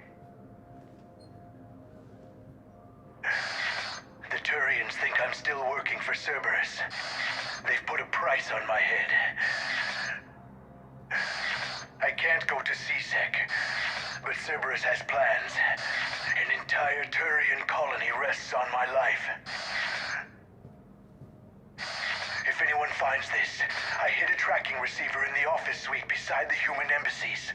The Turians think I'm still working for Cerberus. They've put a price on my head. I can't can't go to CSEC, but Cerberus has plans. An entire Turian colony rests on my life. If anyone finds this, I hid a tracking receiver in the office suite beside the human embassies.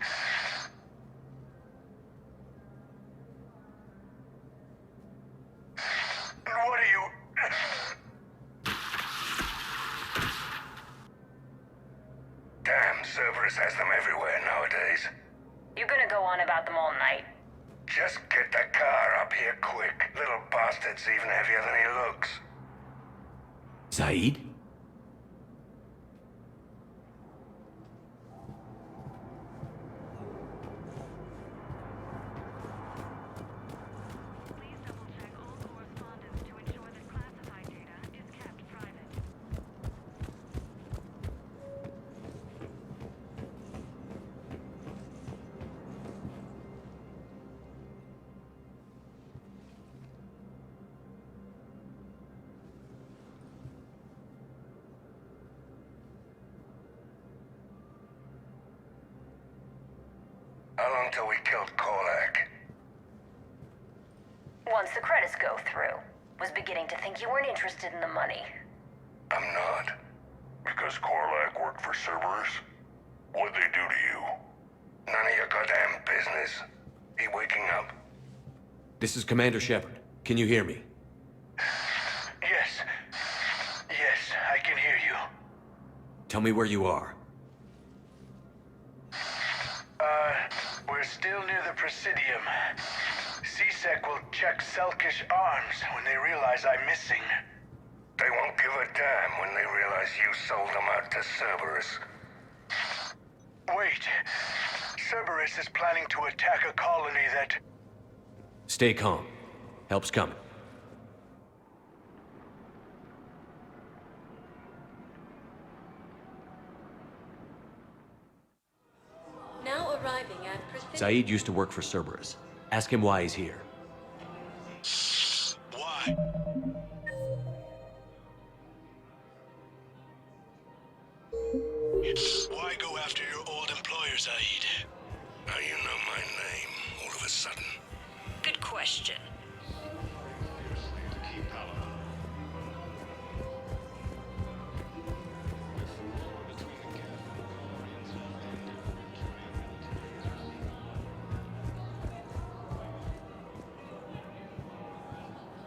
What are you... Damn, Cerberus has them everywhere nowadays. You gonna go on about them all night? Just get the car up here quick. Little bastard's even heavier than he looks. Saeed? How long till we killed Korlak? Once the credits go through. Was beginning to think you weren't interested in the money. I'm not. Because Korlak worked for Cerberus? What'd they do to you? None of your goddamn business. He waking up? This is Commander Shepard. Can you hear me? Yes. Yes, I can hear you. Tell me where you are. We're still near the Presidium. CSEC will check Selkish arms when they realize I'm missing. They won't give a damn when they realize you sold them out to Cerberus. Wait. Cerberus is planning to attack a colony that... Stay calm. Help's coming. Now arriving at Presidium. Saeed used to work for Cerberus. Ask him why he's here. Why? Why go after your old employer, Saeed? Now you know my name, all of a sudden. Good question.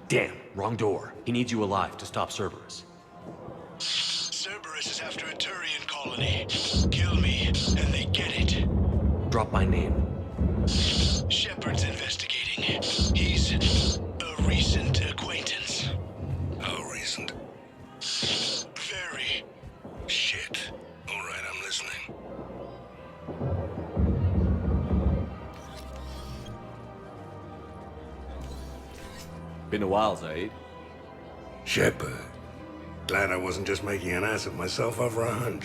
Damn, wrong door. He needs you alive to stop Cerberus. Cerberus is after a Turian colony. Kill me, and they get it. Drop my name. Shepard's investigating. He's a recent acquaintance. How recent? Very. Shit. All right, I'm listening. Been a while, Saeed. Shepard. Glad I wasn't just making an ass of myself over a hunch.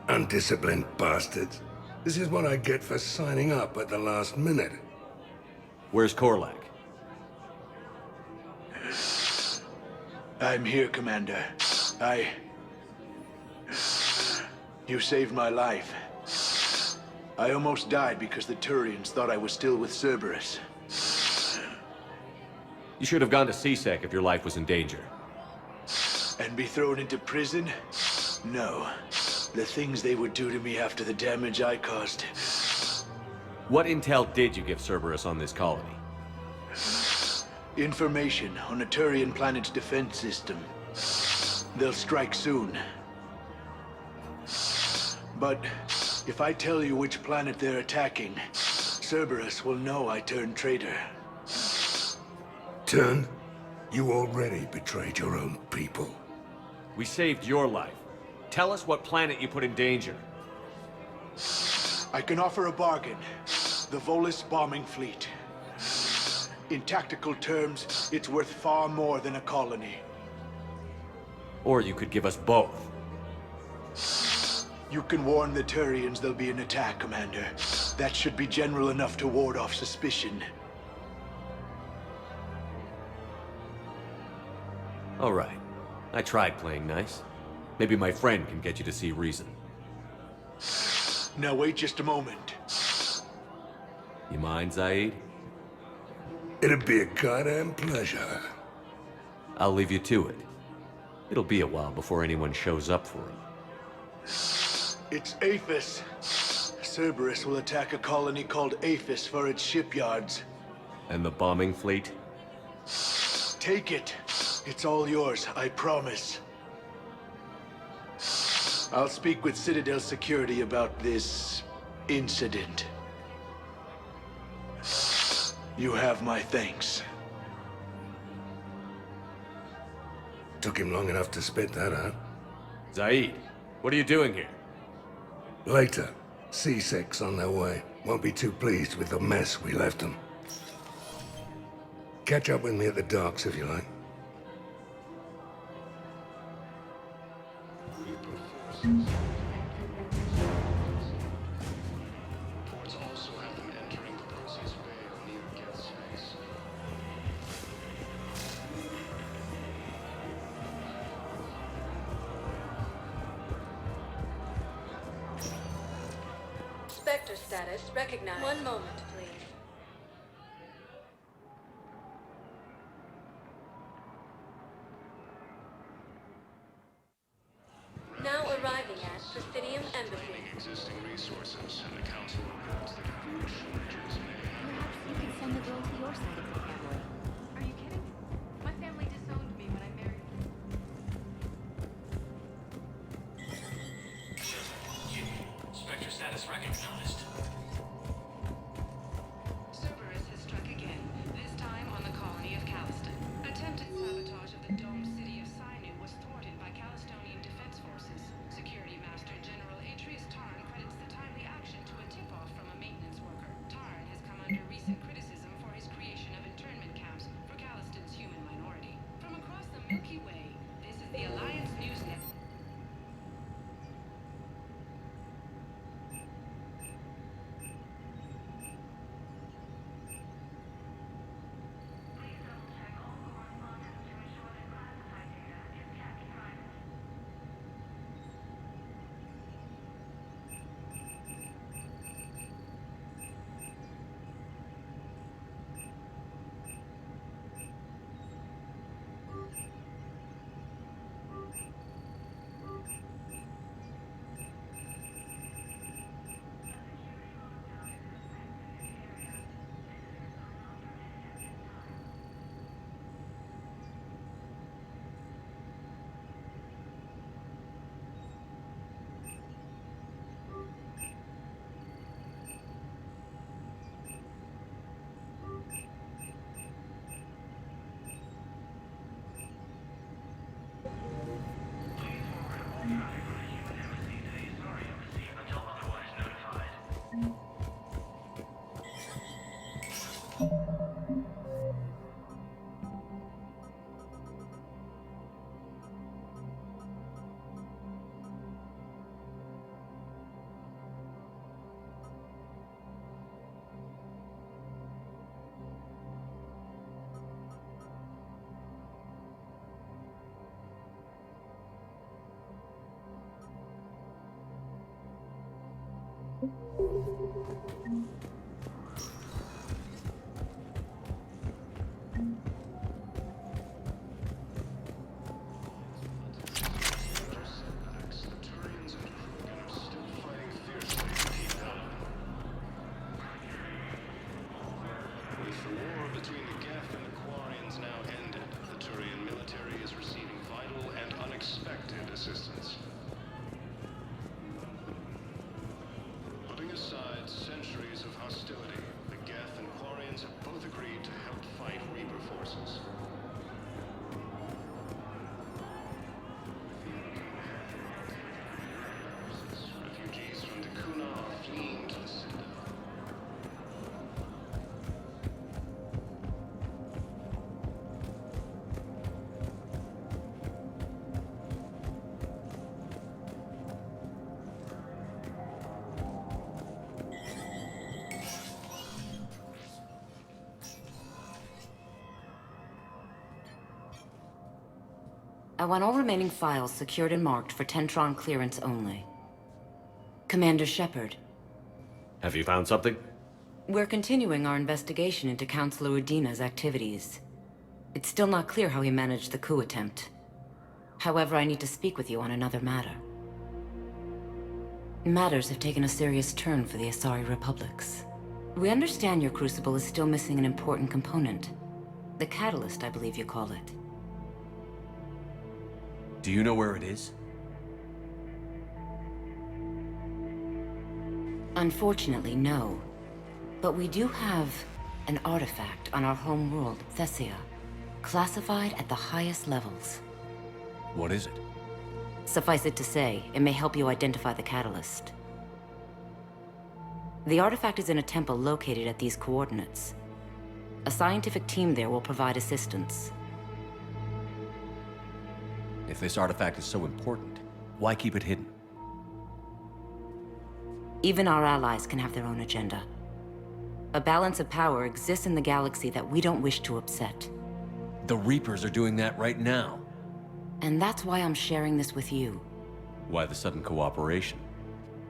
Undisciplined bastards. This is what I get for signing up at the last minute. Where's Korlak? I'm here, Commander. You saved my life. I almost died because the Turians thought I was still with Cerberus. You should have gone to CSEC if your life was in danger. And be thrown into prison? No. The things they would do to me after the damage I caused. What intel did you give Cerberus on this colony? Information on a Turian planet's defense system. They'll strike soon. But if I tell you which planet they're attacking, Cerberus will know I turned traitor. Turn? You already betrayed your own people. We saved your life. Tell us what planet you put in danger. I can offer a bargain. The Volus bombing fleet. In tactical terms, it's worth far more than a colony. Or you could give us both. You can warn the Turians there'll be an attack, Commander. That should be general enough to ward off suspicion. All right. I tried playing nice. Maybe my friend can get you to see reason. Now wait just a moment. You mind, Zaid? It'd be a goddamn pleasure. I'll leave you to it. It'll be a while before anyone shows up for him. It's Aphis. Cerberus will attack a colony called Aphis for its shipyards. And the bombing fleet? Take it. It's all yours, I promise. I'll speak with Citadel Security about this incident. You have my thanks. Took him long enough to spit that out. Zaid, what are you doing here? Later. C6 on their way. Won't be too pleased with the mess we left them. Catch up with me at the docks if you like. Reports also have them entering the Perseus Bay or near Geth's face. Spectre status recognized. One moment, please. Now arriving at Presidium Embassy. Existing resources, and the Council reports that food shortages may Perhaps you can send the girl to your side of the family. Are you kidding? My family disowned me when I married. Spectre status recognized. Cerberus has struck again, this time on the colony of Calliston. Attempted sabotage of the domed city of Sinu was thwarted by Calistonian defense forces. Security Master General Atreus Tarn credits the timely action to a tip-off from a maintenance worker. Tarn has come under recent criticism for his creation of internment camps for Calliston's human minority. From across the Milky Way, this is the Alliance News Network. With the war between the Geth and the Quarians now ended, the Turian military is receiving vital and unexpected assistance. Putting aside centuries of hostility, the Geth and Quarians have both agreed to help fight Reaper forces. Refugees from Dakuna are fleeing to the Citadel. I want all remaining files secured and marked for Tentron clearance only. Commander Shepard, Have you found something? We're continuing our investigation into Councilor Udina's activities. It's still not clear how he managed the coup attempt. However, I need to speak with you on another matter. Matters have taken a serious turn for the Asari Republics. We understand your crucible is still missing an important component. The catalyst, I believe you call it. Do you know where it is? Unfortunately, no. But we do have an artifact on our home world, Thessia, classified at the highest levels. What is it? Suffice it to say, it may help you identify the catalyst. The artifact is in a temple located at these coordinates. A scientific team there will provide assistance. If this artifact is so important, why keep it hidden? Even our allies can have their own agenda. A balance of power exists in the galaxy that we don't wish to upset. The Reapers are doing that right now. And that's why I'm sharing this with you. Why the sudden cooperation?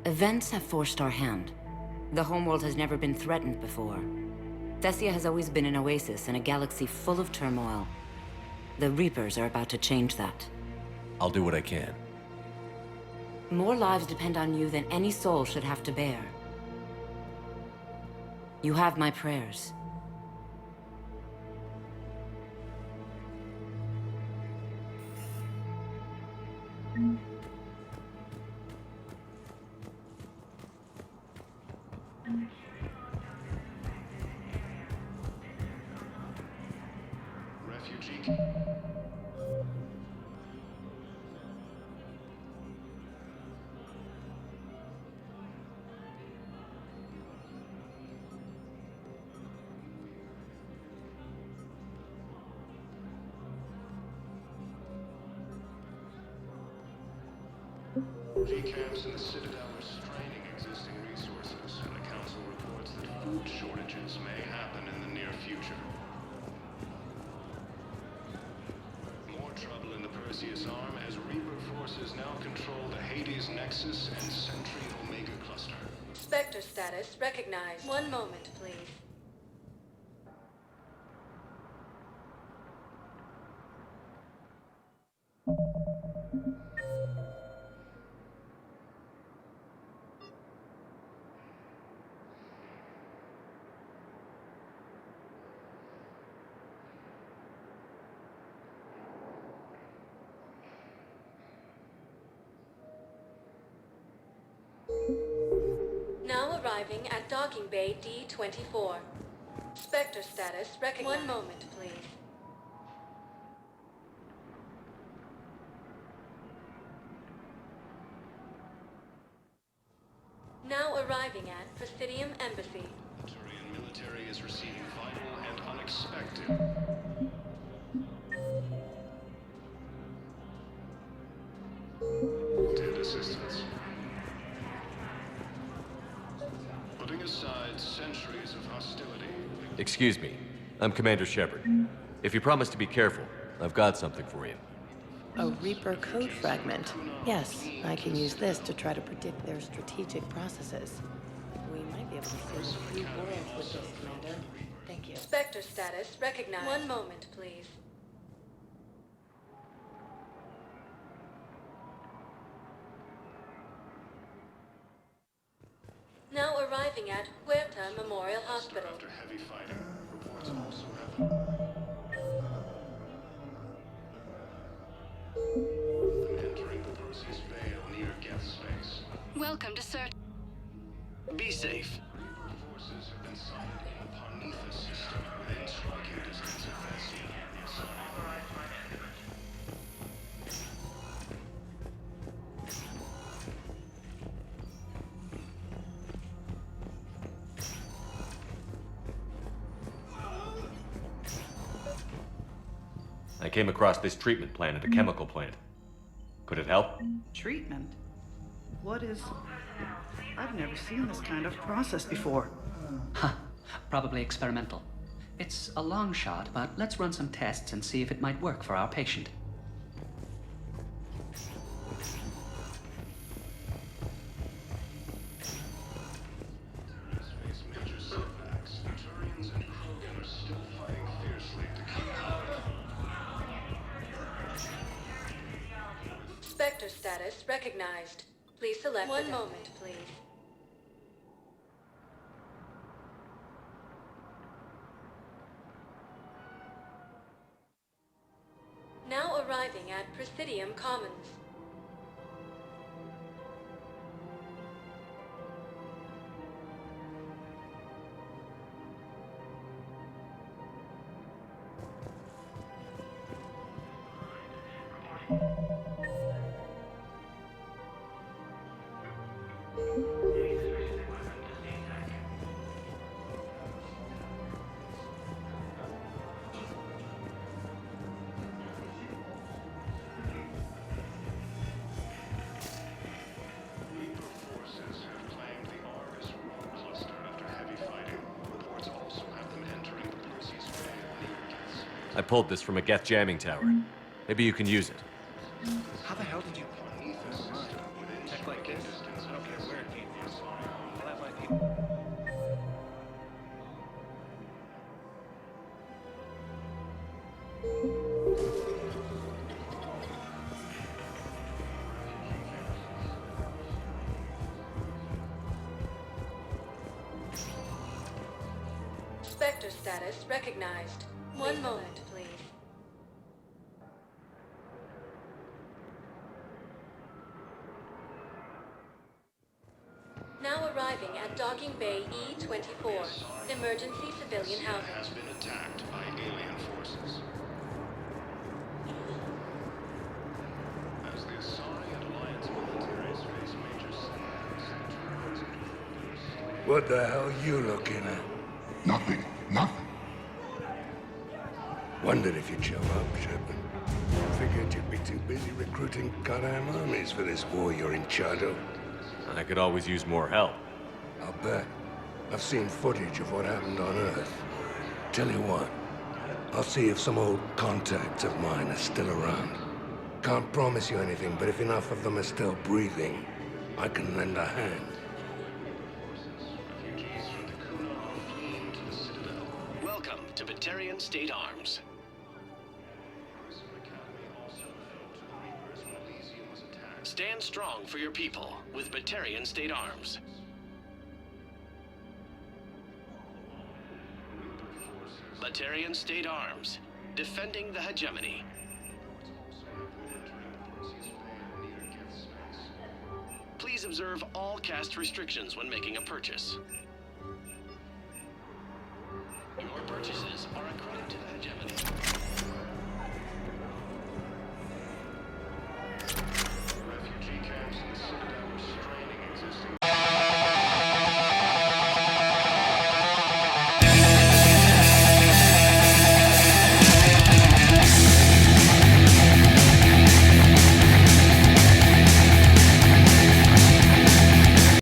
Events have forced our hand. The homeworld has never been threatened before. Thessia has always been an oasis in a galaxy full of turmoil. The Reapers are about to change that. I'll do what I can. More lives depend on you than any soul should have to bear. You have my prayers. Refugee. Camps in the Citadel are straining existing resources, and the Council reports that food shortages may happen in the near future. More trouble in the Perseus Arm as Reaper forces now control the Hades Nexus and Sentry Omega Cluster. Spectre status recognized. One moment, please. Now arriving at docking bay D-24. Spectre status recognized. One moment, please. Now arriving at Presidium Embassy. The Turian military is receiving vital and unexpected. And assistance. Putting aside centuries of hostility. Excuse me. I'm Commander Shepard. If you promise to be careful, I've got something for you. A Reaper code fragment. Yes, I can use this to try to predict their strategic processes. We might be able to see a few worlds with this, Commander. Thank you. Spectre status recognized. One moment, please. Now arriving at Huerta Memorial Hospital. After heavy fighting, reports also have entering the Perseus Veil near Geth's face. Welcome to Sir. Be safe. Reaper forces have been sighted in the Parnitha system within striking distance of Thessia, the Asari. I came across this treatment plant at a chemical plant. Could it help? Treatment? What is... I've never seen this kind of process before. Huh. Probably experimental. It's a long shot, but let's run some tests and see if it might work for our patient. status recognized. Please select one moment, please. Now arriving at Presidium Commons. I pulled this from a Geth jamming tower. Maybe you can use it. How the hell did you... Tech like this? I don't care where it came from. I'll have my people... Spectre status recognized. One moment, please. Now arriving at Docking Bay E-24, emergency civilian housing. Has been attacked by alien forces. As the Asari and Alliance militaries face major setbacks, What the hell you looking at? Nothing. Nothing. Wondered if you'd show up, Shepard. Figured you'd be too busy recruiting goddamn armies for this war you're in charge of. I could always use more help. I'll bet. I've seen footage of what happened on Earth. Tell you what, I'll see if some old contacts of mine are still around. Can't promise you anything, but if enough of them are still breathing, I can lend a hand. Welcome to Batarian State Arms. Stand strong for your people with Batarian State Arms. Batarian State Arms, defending the hegemony. Please observe all caste restrictions when making a purchase. Your purchases are a credit to the hegemony.